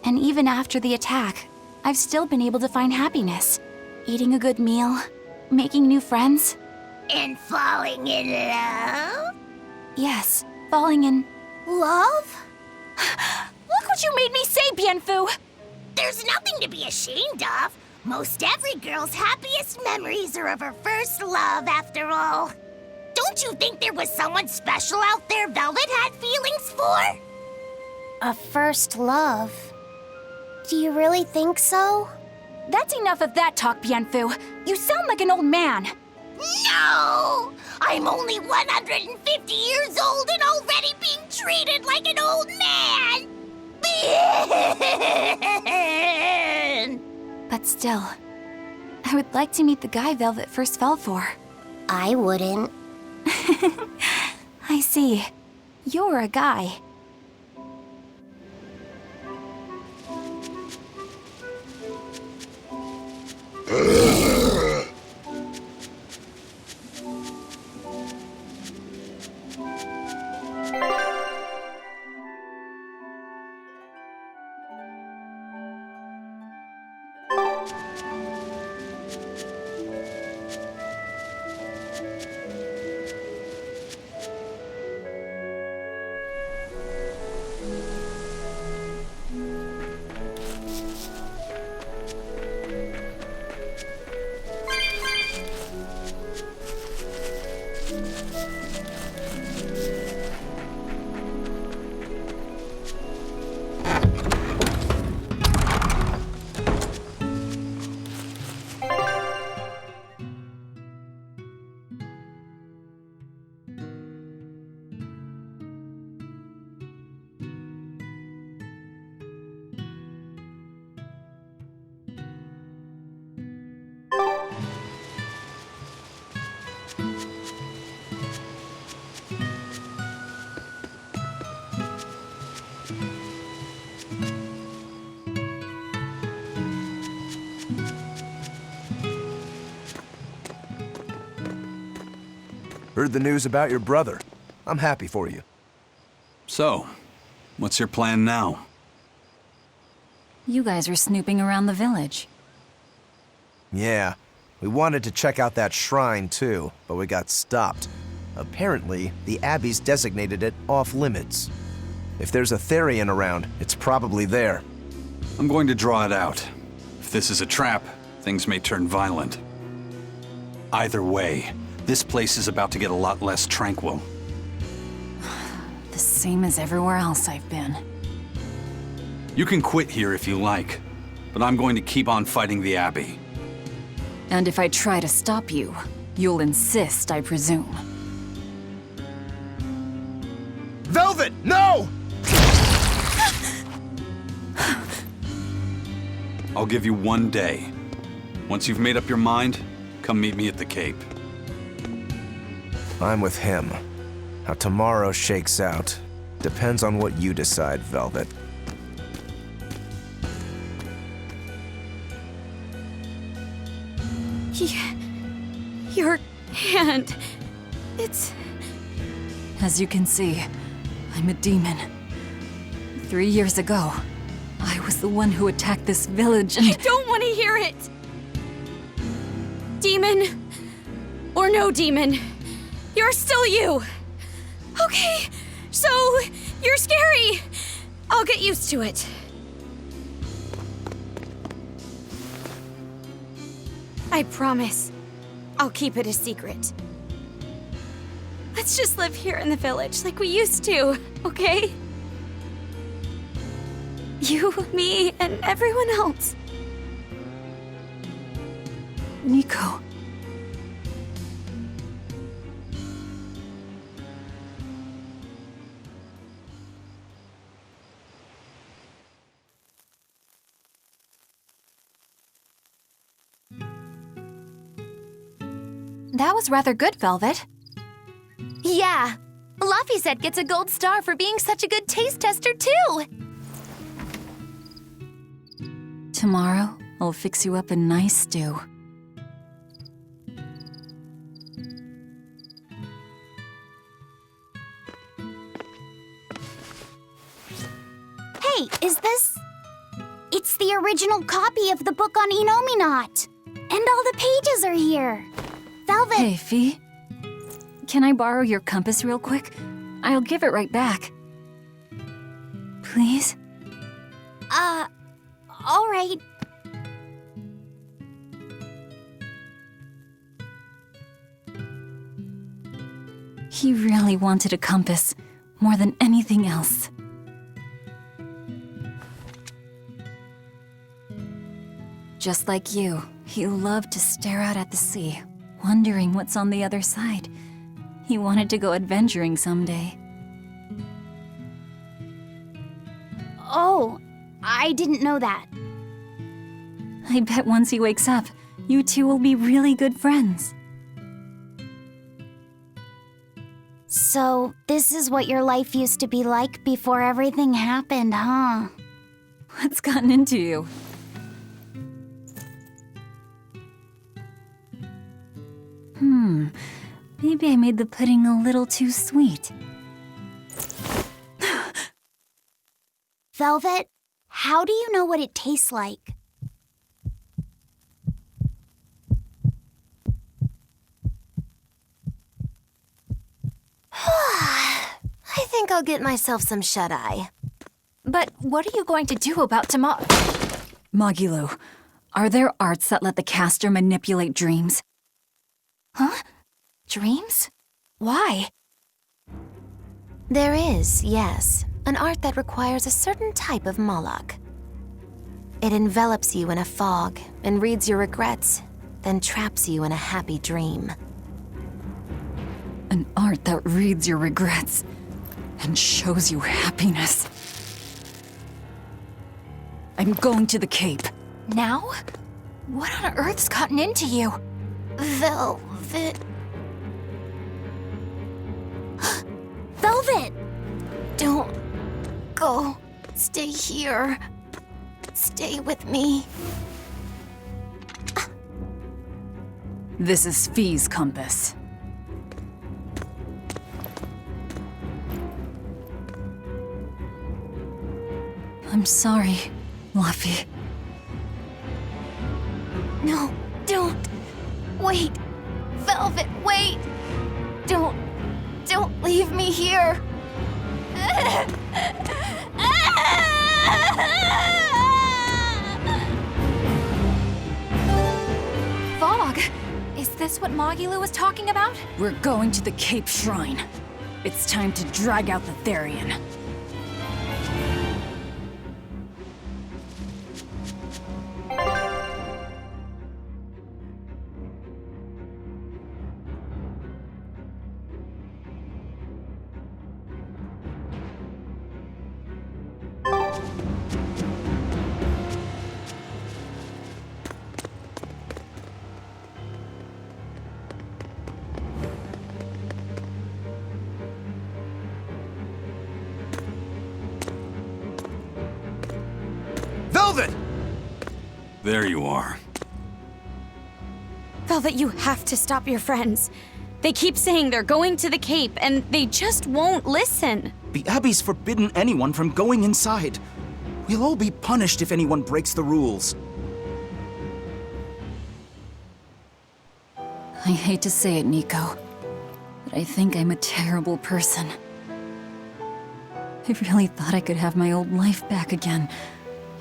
And even after the attack, I've still been able to find happiness. Eating a good meal, making new friends. And falling in love? Yes, falling in... Love? Look what you made me say, Bienfu! There's nothing to be ashamed of. Most every girl's happiest memories are of her first love, after all. Don't you think there was someone special out there Velvet had feelings for? A first love? Do you really think so? That's enough of that talk, Bienfu. You sound like an old man. No! I'm only 150 years old and already being treated like an old man! But still, I would like to meet the guy Velvet first fell for. I wouldn't. I see. You're a guy. Heard the news about your brother. I'm happy for you. So, what's your plan now? You guys are snooping around the village. Yeah, we wanted to check out that shrine too, but we got stopped. Apparently, the Abbey's designated it off-limits. If there's a Therian around, it's probably there. I'm going to draw it out. If this is a trap, things may turn violent. Either way, this place is about to get a lot less tranquil. The same as everywhere else I've been. You can quit here if you like, but I'm going to keep on fighting the Abbey. And if I try to stop you, you'll insist, I presume. Velvet, no! I'll give you 1 day. Once you've made up your mind, come meet me at the Cape. I'm with him. How tomorrow shakes out depends on what you decide, Velvet. Your hand. It's... As you can see, I'm a demon. 3 years ago, I was the one who attacked this village and— I don't want to hear it! Demon, or no demon, you're still you! Okay, so you're scary! I'll get used to it. I promise, I'll keep it a secret. Let's just live here in the village like we used to, okay? You, me, and everyone else. Nico. That was rather good, Velvet. Yeah. Laphicet gets a gold star for being such a good taste tester, too. Tomorrow, I'll fix you up a nice stew. Hey, is this... It's the original copy of the book on Enominat. And all the pages are here. Velvet... Hey, Fee. Can I borrow your compass real quick? I'll give it right back. Please? All right. He really wanted a compass, more than anything else. Just like you, he loved to stare out at the sea, wondering what's on the other side. He wanted to go adventuring someday. Oh, I didn't know that. I bet once he wakes up, you two will be really good friends. So, this is what your life used to be like before everything happened, huh? What's gotten into you? Maybe I made the pudding a little too sweet. Velvet, how do you know what it tastes like? I think I'll get myself some shut-eye. But what are you going to do about tomorrow? Magilu, are there arts that let the caster manipulate dreams? Huh? Dreams? Why? There is, yes, an art that requires a certain type of Moloch. It envelops you in a fog and reads your regrets, then traps you in a happy dream. An art that reads your regrets and shows you happiness. I'm going to the Cape. Now? What on earth's gotten into you? Velvet... Velvet! Don't go. Stay here. Stay with me. This is Fee's compass. I'm sorry, Laphi. No, don't. Wait. Velvet, wait. Don't leave me here. this what Magilu was talking about? We're going to the Cape Shrine. It's time to drag out the Therian. Velvet! There you are. Velvet, you have to stop your friends. They keep saying they're going to the Cape, and they just won't listen. The Abbey's forbidden anyone from going inside. We'll all be punished if anyone breaks the rules. I hate to say it, Nico, but I think I'm a terrible person. I really thought I could have my old life back again,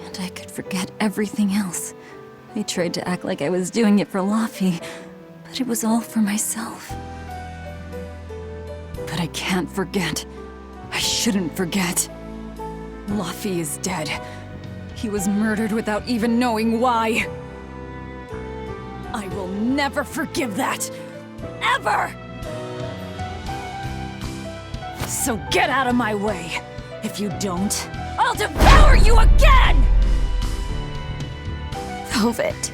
and I could forget everything else. I tried to act like I was doing it for Laffy, but it was all for myself. But I can't forget. I shouldn't forget. Laffy is dead. He was murdered without even knowing why. I will never forgive that. Ever! So get out of my way. If you don't, I'll devour you again! Velvet.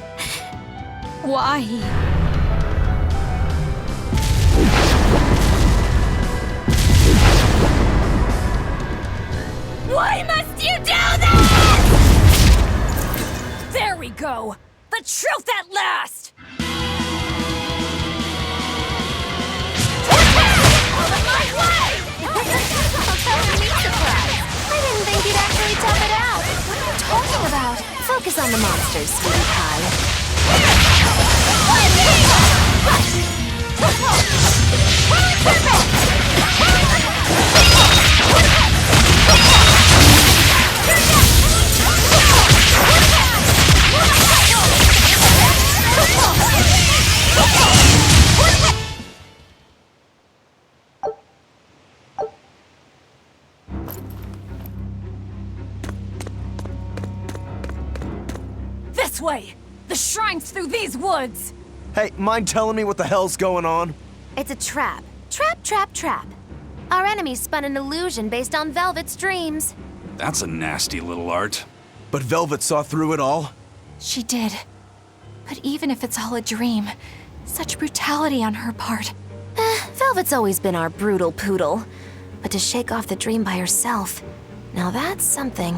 Why? Why must you do this? There we go. The truth at last! Out of my way! I didn't think you'd actually tough it out. What are you talking about? Focus on the monsters, sweetie pie. This way! The shrine's through these woods! Hey, mind telling me what the hell's going on? It's a trap. Trap, trap, trap. Our enemy spun an illusion based on Velvet's dreams. That's a nasty little art. But Velvet saw through it all? She did. But even if it's all a dream, such brutality on her part. Velvet's always been our brutal poodle. But to shake off the dream by herself, now that's something.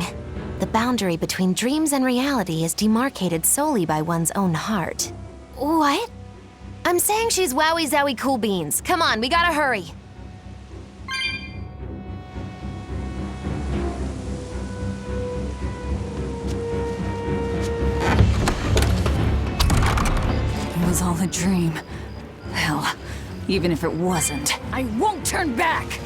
The boundary between dreams and reality is demarcated solely by one's own heart. What? I'm saying she's wowie zowie cool beans. Come on, we gotta hurry. It was all a dream. Hell, even if it wasn't, I won't turn back!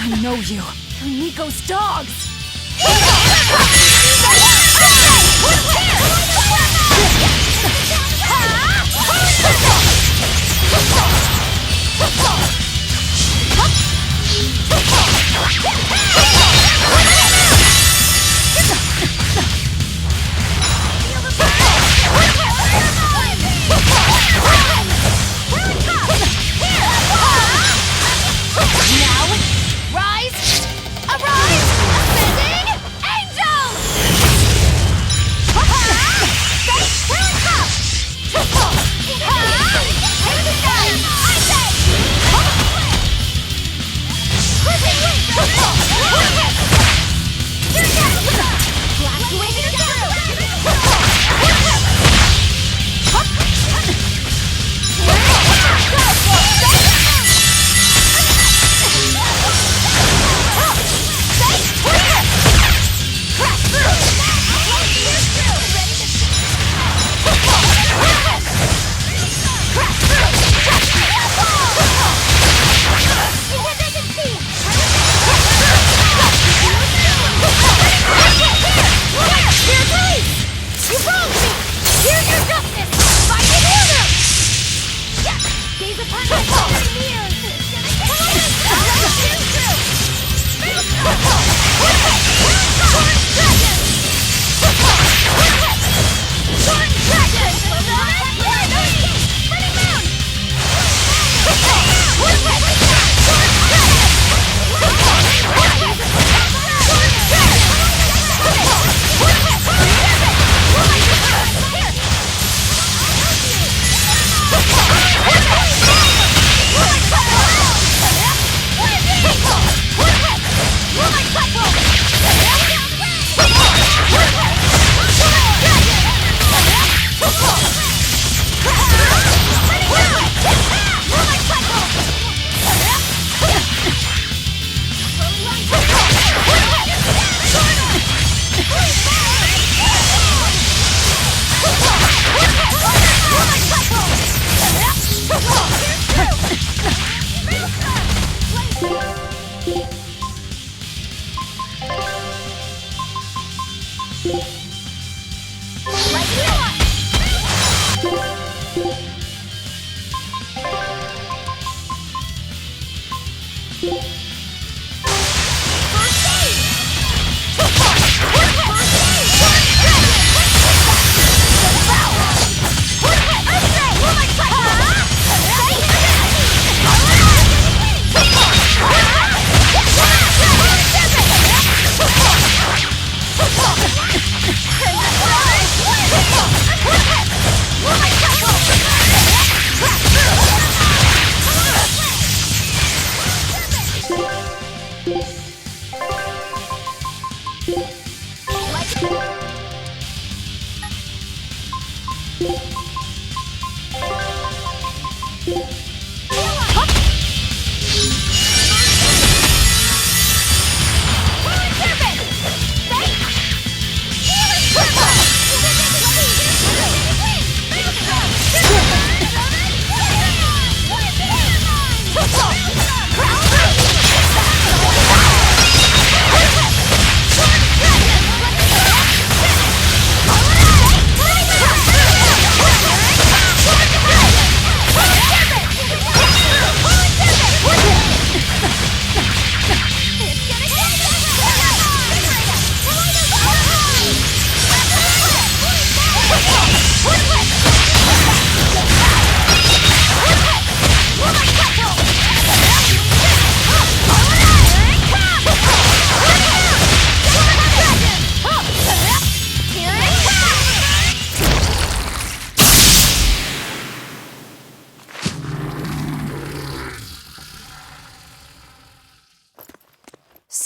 I know you. You're Nico's dogs!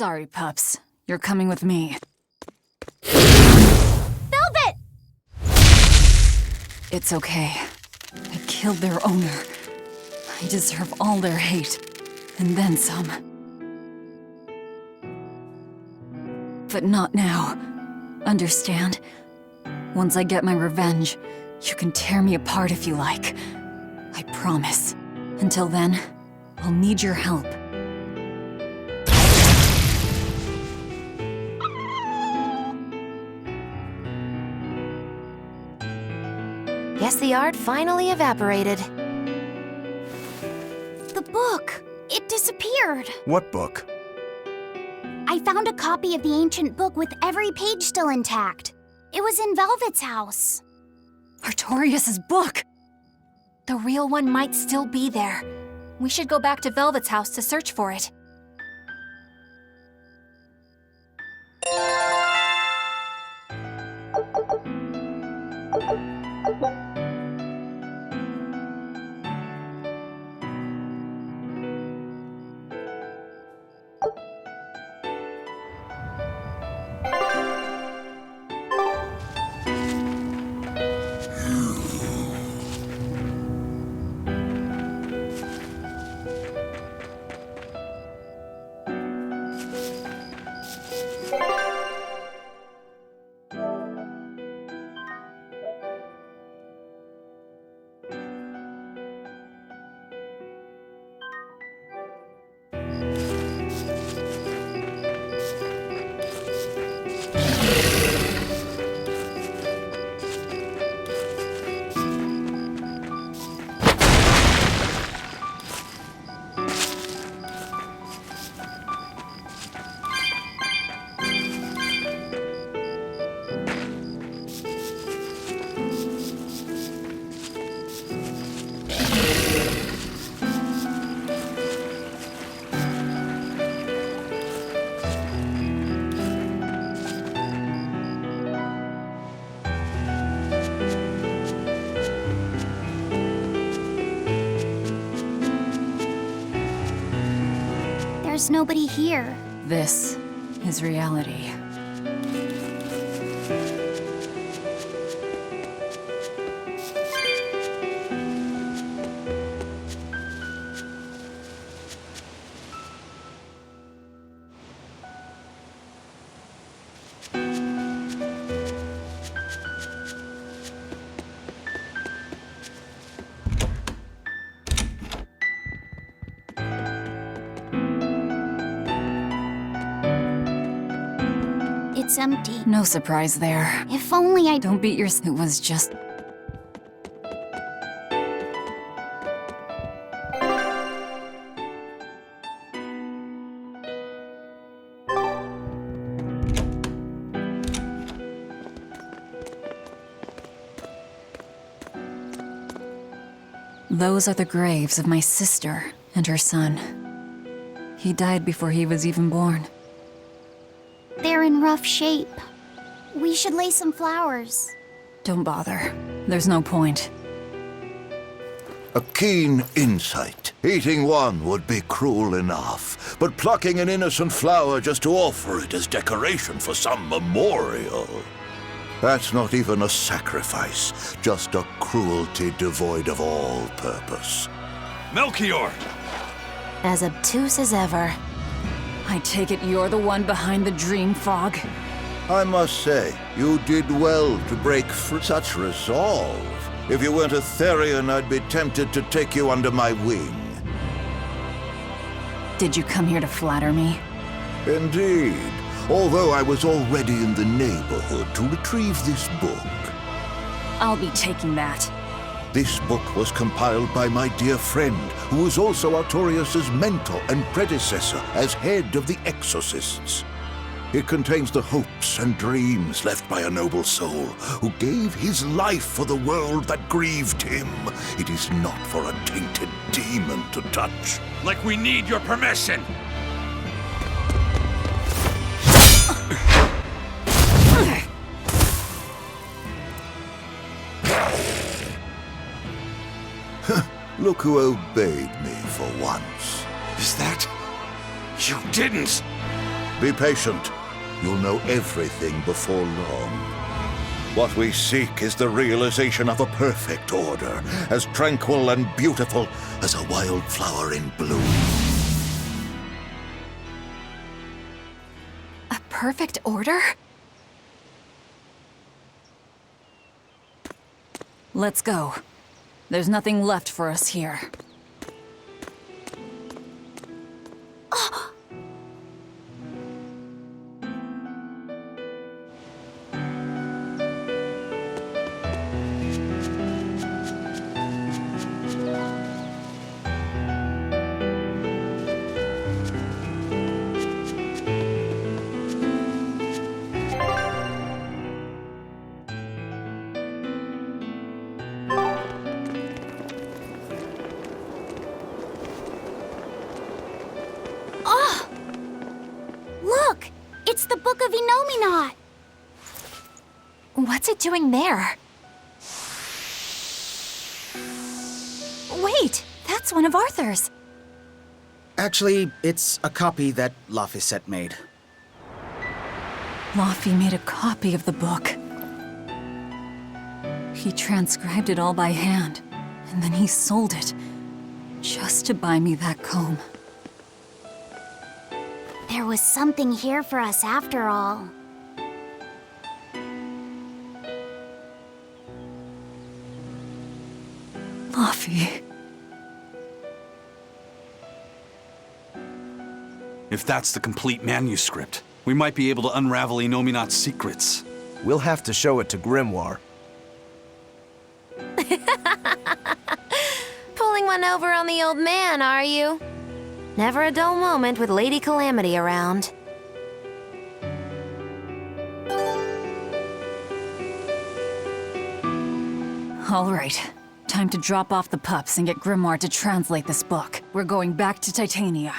Sorry, pups. You're coming with me. Velvet! It's okay. I killed their owner. I deserve all their hate. And then some. But not now. Understand? Once I get my revenge, you can tear me apart if you like. I promise. Until then, I'll need your help. Guess the art finally evaporated. The book! It disappeared! What book? I found a copy of the ancient book with every page still intact. It was in Velvet's house. Artorias' book! The real one might still be there. We should go back to Velvet's house to search for it. There's nobody here. This is reality. It's empty. No surprise there. If only I... Don't beat yourself. It was just... Those are the graves of my sister and her son. He died before he was even born. They're in rough shape. We should lay some flowers. Don't bother. There's no point. A keen insight. Eating one would be cruel enough, but plucking an innocent flower just to offer it as decoration for some memorial. That's not even a sacrifice, just a cruelty devoid of all purpose. Melchior! As obtuse as ever. I take it you're the one behind the dream fog? I must say, you did well to break for such resolve. If you weren't a Therian, I'd be tempted to take you under my wing. Did you come here to flatter me? Indeed. Although I was already in the neighborhood to retrieve this book. I'll be taking that. This book was compiled by my dear friend, who was also Artorias' mentor and predecessor as head of the Exorcists. It contains the hopes and dreams left by a noble soul who gave his life for the world that grieved him. It is not for a tainted demon to touch. Like we need your permission! Look who obeyed me for once. Is that... You didn't! Be patient. You'll know everything before long. What we seek is the realization of a perfect order, as tranquil and beautiful as a wildflower in bloom. A perfect order? Let's go. There's nothing left for us here. Look! It's the Book of Enominat! What's it doing there? Wait, that's one of Arthur's. Actually, it's a copy that Laphicet made. Laffy made a copy of the book. He transcribed it all by hand, and then he sold it, just to buy me that comb. There was something here for us after all. Laffy. If that's the complete manuscript, we might be able to unravel Enominat's secrets. We'll have to show it to Grimoire. Pulling one over on the old man, are you? Never a dull moment with Lady Calamity around. All right. Time to drop off the pups and get Grimoire to translate this book. We're going back to Titania.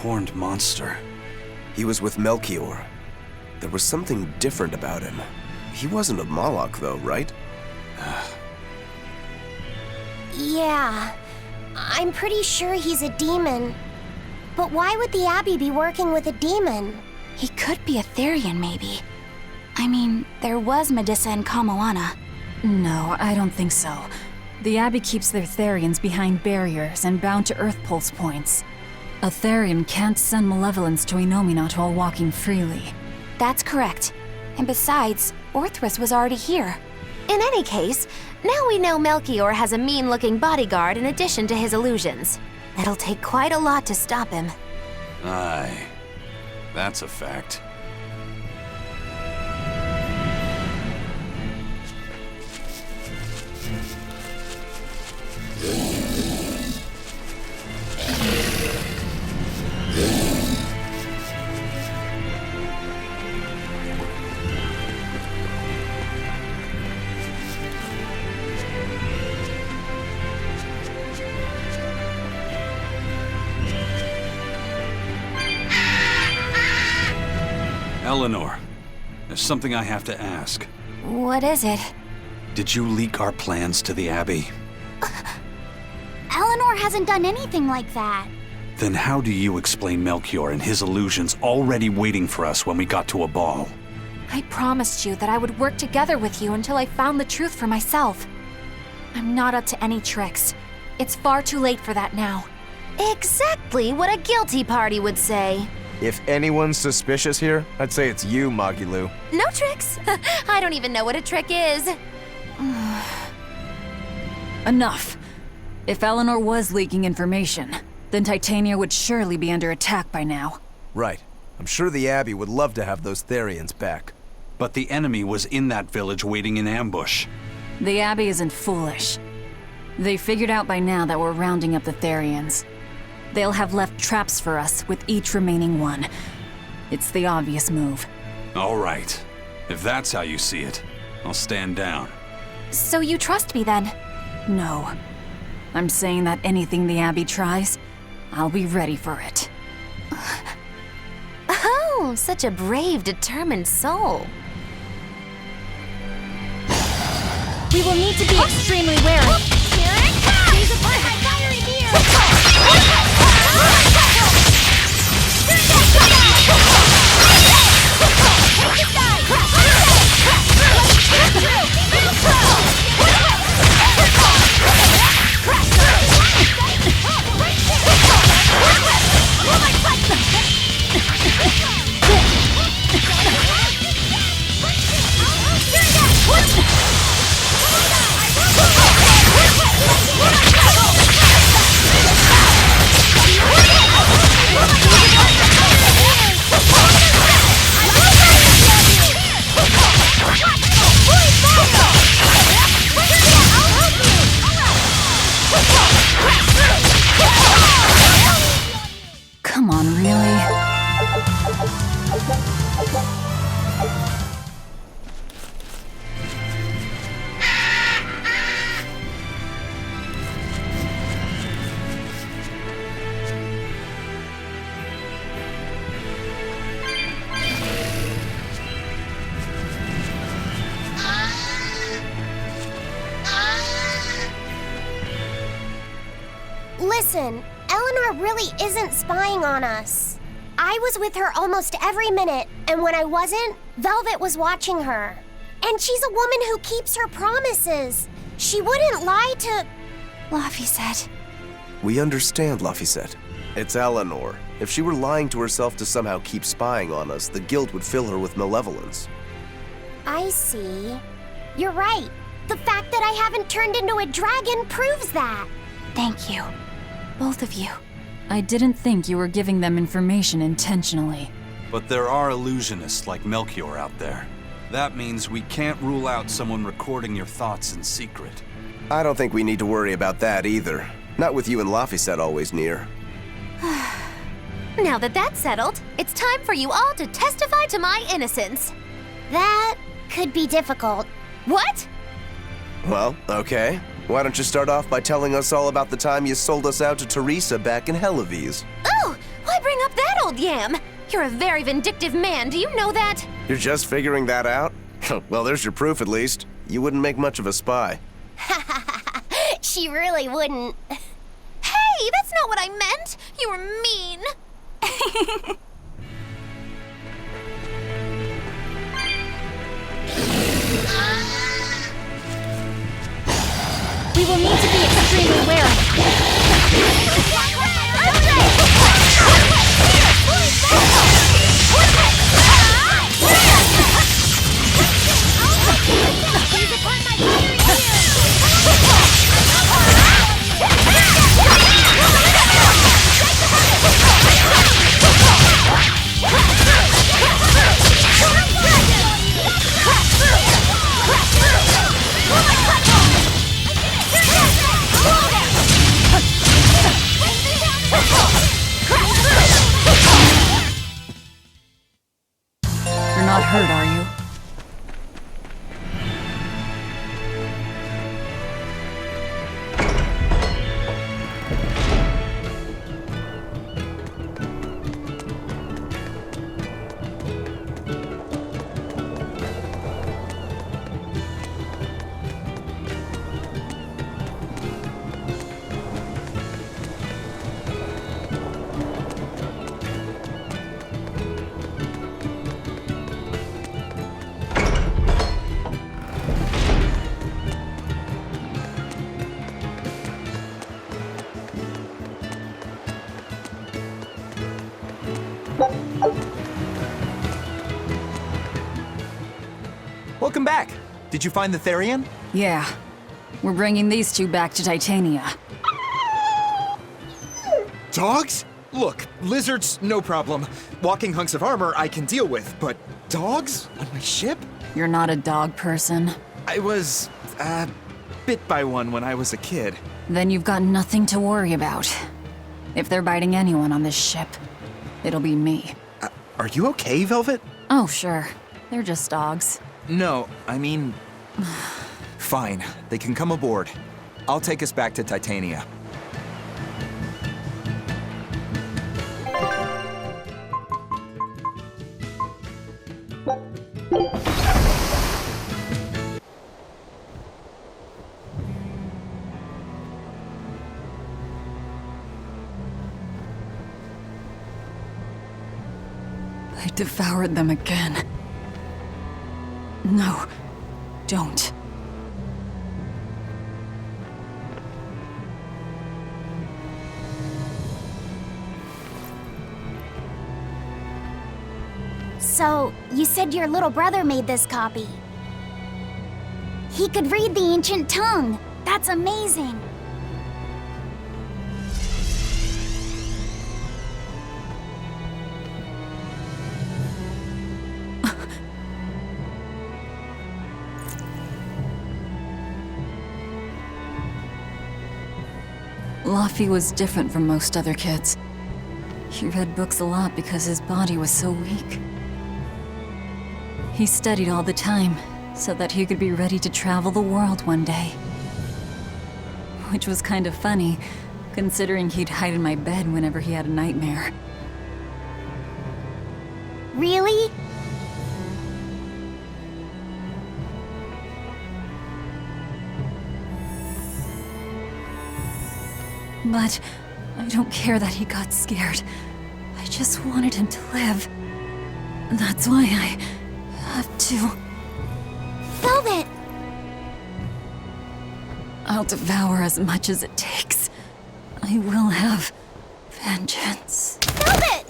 Horned monster. He was with Melchior. There was something different about him. He wasn't a Moloch, though, right? Yeah, I'm pretty sure he's a demon. But why would the Abbey be working with a demon? He could be a Therian, maybe. I mean, there was Medusa and Kamoana. No, I don't think so. The Abbey keeps their Therians behind barriers and bound to Earth pulse points. A Therian can't send malevolence to Inominat while walking freely. That's correct. And besides, Orthrus was already here. In any case, now we know Melchior has a mean-looking bodyguard in addition to his illusions. It'll take quite a lot to stop him. Aye. That's a fact. Eleanor, there's something I have to ask. What is it? Did you leak our plans to the Abbey? Eleanor hasn't done anything like that. Then how do you explain Melchior and his illusions already waiting for us when we got to a ball? I promised you that I would work together with you until I found the truth for myself. I'm not up to any tricks. It's far too late for that now. Exactly what a guilty party would say. If anyone's suspicious here, I'd say it's you, Magilu. No tricks. I don't even know what a trick is. Enough. If Eleanor was leaking information, then Titania would surely be under attack by now. Right. I'm sure the Abbey would love to have those Therians back. But the enemy was in that village waiting in ambush. The Abbey isn't foolish. They figured out by now that we're rounding up the Therians. They'll have left traps for us with each remaining one. It's the obvious move. All right. If that's how you see it, I'll stand down. So you trust me then? No. I'm saying that anything the Abbey tries, I'll be ready for it. Oh, such a brave, determined soul. We will need to be extremely wary. Here it comes! He's a part of my fiery Come on, really? Listen, Eleanor really isn't spying on us. I was with her almost every minute, and when I wasn't, Velvet was watching her. And she's a woman who keeps her promises. She wouldn't lie to... Laphicet. We understand, Laphicet. It's Eleanor. If she were lying to herself to somehow keep spying on us, the guilt would fill her with malevolence. I see. You're right. The fact that I haven't turned into a dragon proves that. Thank you. Both of you. I didn't think you were giving them information intentionally. But there are illusionists like Melchior out there. That means we can't rule out someone recording your thoughts in secret. I don't think we need to worry about that either. Not with you and Laphicet always near. Now that that's settled, it's time for you all to testify to my innocence. That could be difficult. What? Well, okay. Why don't you start off by telling us all about the time you sold us out to Teresa back in Helives? Oh, why bring up that old yam? You're a very vindictive man, do you know that? You're just figuring that out? Well, there's your proof at least. You wouldn't make much of a spy. She really wouldn't. Hey, that's not what I meant! You were mean! We will need to be extremely wary. You're not hurt, are you? Welcome back. Did you find the Therian? Yeah. We're bringing these two back to Titania. Dogs? Look, lizards, no problem. Walking hunks of armor I can deal with, but dogs? On my ship? You're not a dog person. I was, bit by one when I was a kid. Then you've got nothing to worry about. If they're biting anyone on this ship, it'll be me. Are you okay, Velvet? Oh, sure. They're just dogs. No, I mean... Fine, they can come aboard. I'll take us back to Titania. I devoured them again. No, don't. So, you said your little brother made this copy. He could read the ancient tongue. That's amazing. Laffy was different from most other kids. He read books a lot because his body was so weak. He studied all the time so that he could be ready to travel the world one day. Which was kind of funny, considering he'd hide in my bed whenever he had a nightmare. Really? But I don't care that he got scared. I just wanted him to live. That's why I have to. Velvet! I'll devour as much as it takes. I will have vengeance. Velvet!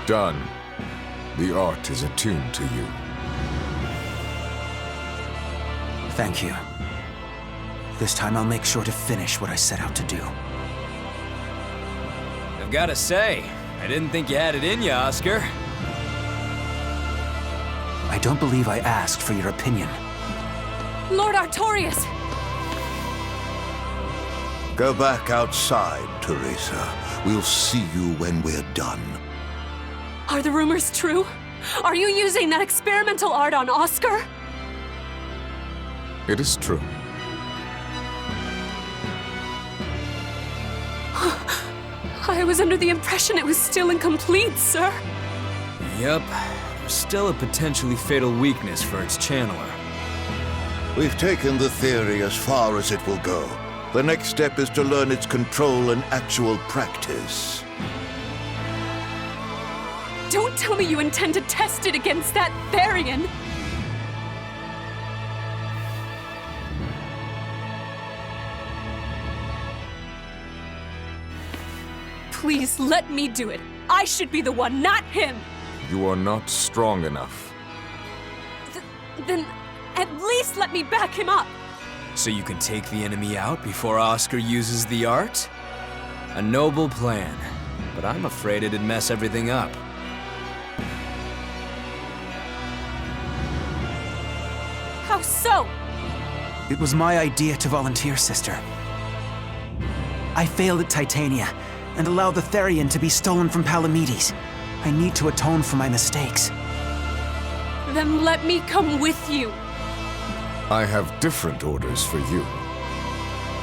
Done. The art is attuned to you. Thank you. This time I'll make sure to finish what I set out to do. I've gotta say, I didn't think you had it in you, Oscar. I don't believe I asked for your opinion. Lord Artorias! Go back outside, Teresa. We'll see you when we're done. Are the rumors true? Are you using that experimental art on Oscar? It is true. I was under the impression it was still incomplete, sir. Yep, there's still a potentially fatal weakness for its channeler. We've taken the theory as far as it will go. The next step is to learn its control and actual practice. Don't tell me you intend to test it against that Therian! Please let me do it. I should be the one, not him! You are not strong enough. Then at least let me back him up! So you can take the enemy out before Oscar uses the art? A noble plan, but I'm afraid it'd mess everything up. How so? It was my idea to volunteer, sister. I failed at Titania, and allowed the Therian to be stolen from Palamedes. I need to atone for my mistakes. Then let me come with you. I have different orders for you.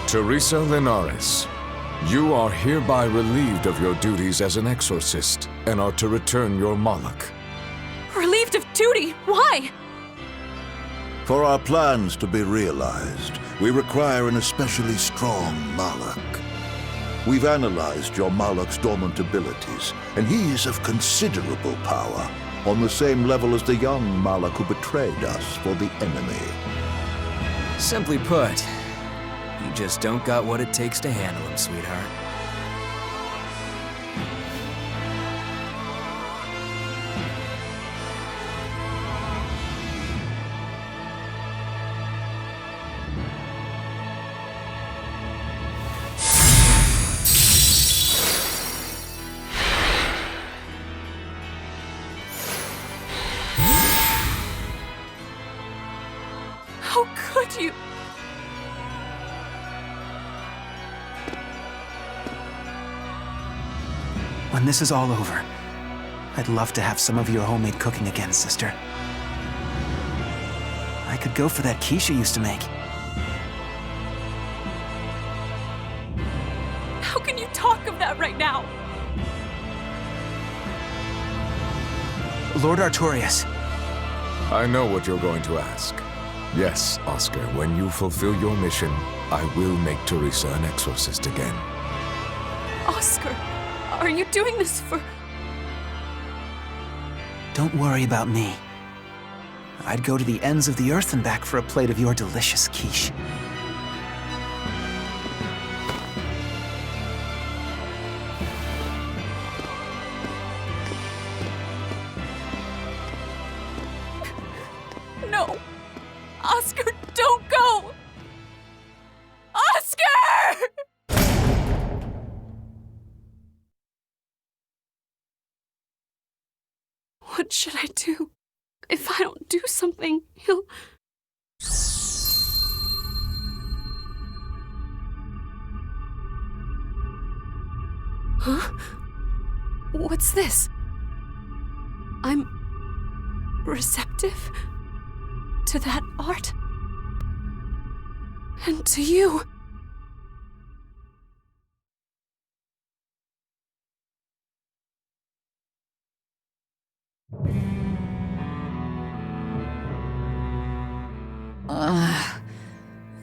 Teresa Linares, you are hereby relieved of your duties as an exorcist and are to return your Moloch. Relieved of duty? Why? For our plans to be realized, we require an especially strong Moloch. We've analyzed your Moloch's dormant abilities, and he is of considerable power, on the same level as the young Moloch who betrayed us for the enemy. Simply put, you just don't got what it takes to handle him, sweetheart. How could you? When this is all over, I'd love to have some of your homemade cooking again, sister. I could go for that quiche you used to make. How can you talk of that right now? Lord Artorias. I know what you're going to ask. Yes, Oscar, when you fulfill your mission, I will make Teresa an exorcist again. Oscar, are you doing this for... Don't worry about me. I'd go to the ends of the earth and back for a plate of your delicious quiche. No! Oscar, don't go! Oscar! What should I do? If I don't do something, he'll... Huh? What's this? I'm receptive to that art and to you.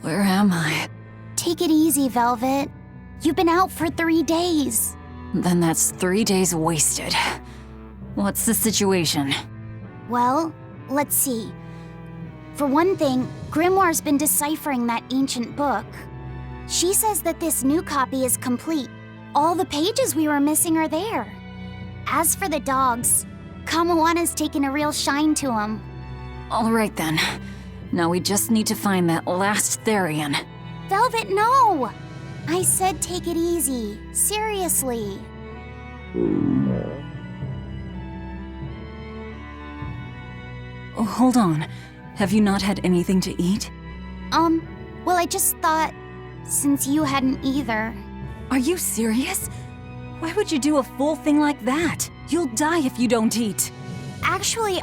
Where am I? Take it easy, Velvet. You've been out for 3 days. Then that's 3 days wasted. What's the situation? Well, let's see. For one thing, Grimoire's been deciphering that ancient book. She says that this new copy is complete. All the pages we were missing are there. As for the dogs, Kamawana's taken a real shine to them. All right then. Now we just need to find that last Therian. Velvet, no! I said take it easy. Seriously. Oh, hold on. Have you not had anything to eat? Well, I just thought, since you hadn't either. Are you serious? Why would you do a full thing like that? You'll die if you don't eat. Actually,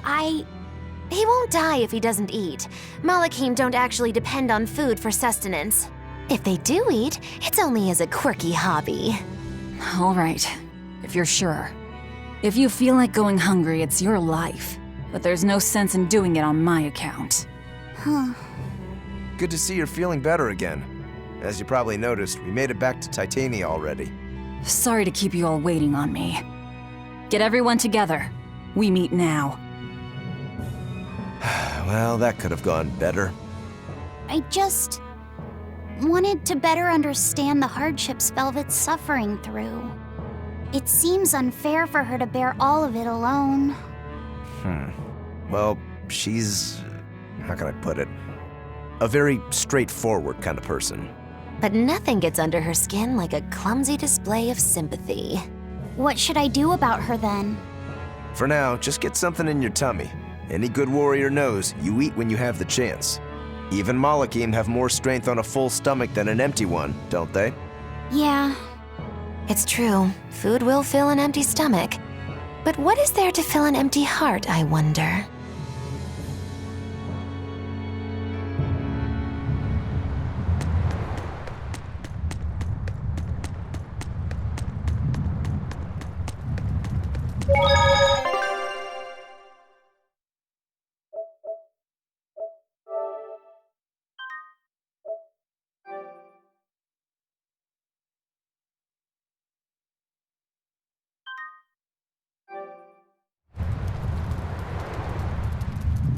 He won't die if he doesn't eat. Malachim don't actually depend on food for sustenance. If they do eat, it's only as a quirky hobby. All right, if you're sure. If you feel like going hungry, it's your life. But there's no sense in doing it on my account. Good to see you're feeling better again. As you probably noticed, we made it back to Titania already. Sorry to keep you all waiting on me. Get everyone together. We meet now. Well, that could have gone better. I just wanted to better understand the hardships Velvet's suffering through. It seems unfair for her to bear all of it alone. Well, she's... how can I put it? A very straightforward kind of person. But nothing gets under her skin like a clumsy display of sympathy. What should I do about her then? For now, just get something in your tummy. Any good warrior knows you eat when you have the chance. Even Malachim have more strength on a full stomach than an empty one, don't they? Yeah. It's true. Food will fill an empty stomach. But what is there to fill an empty heart, I wonder?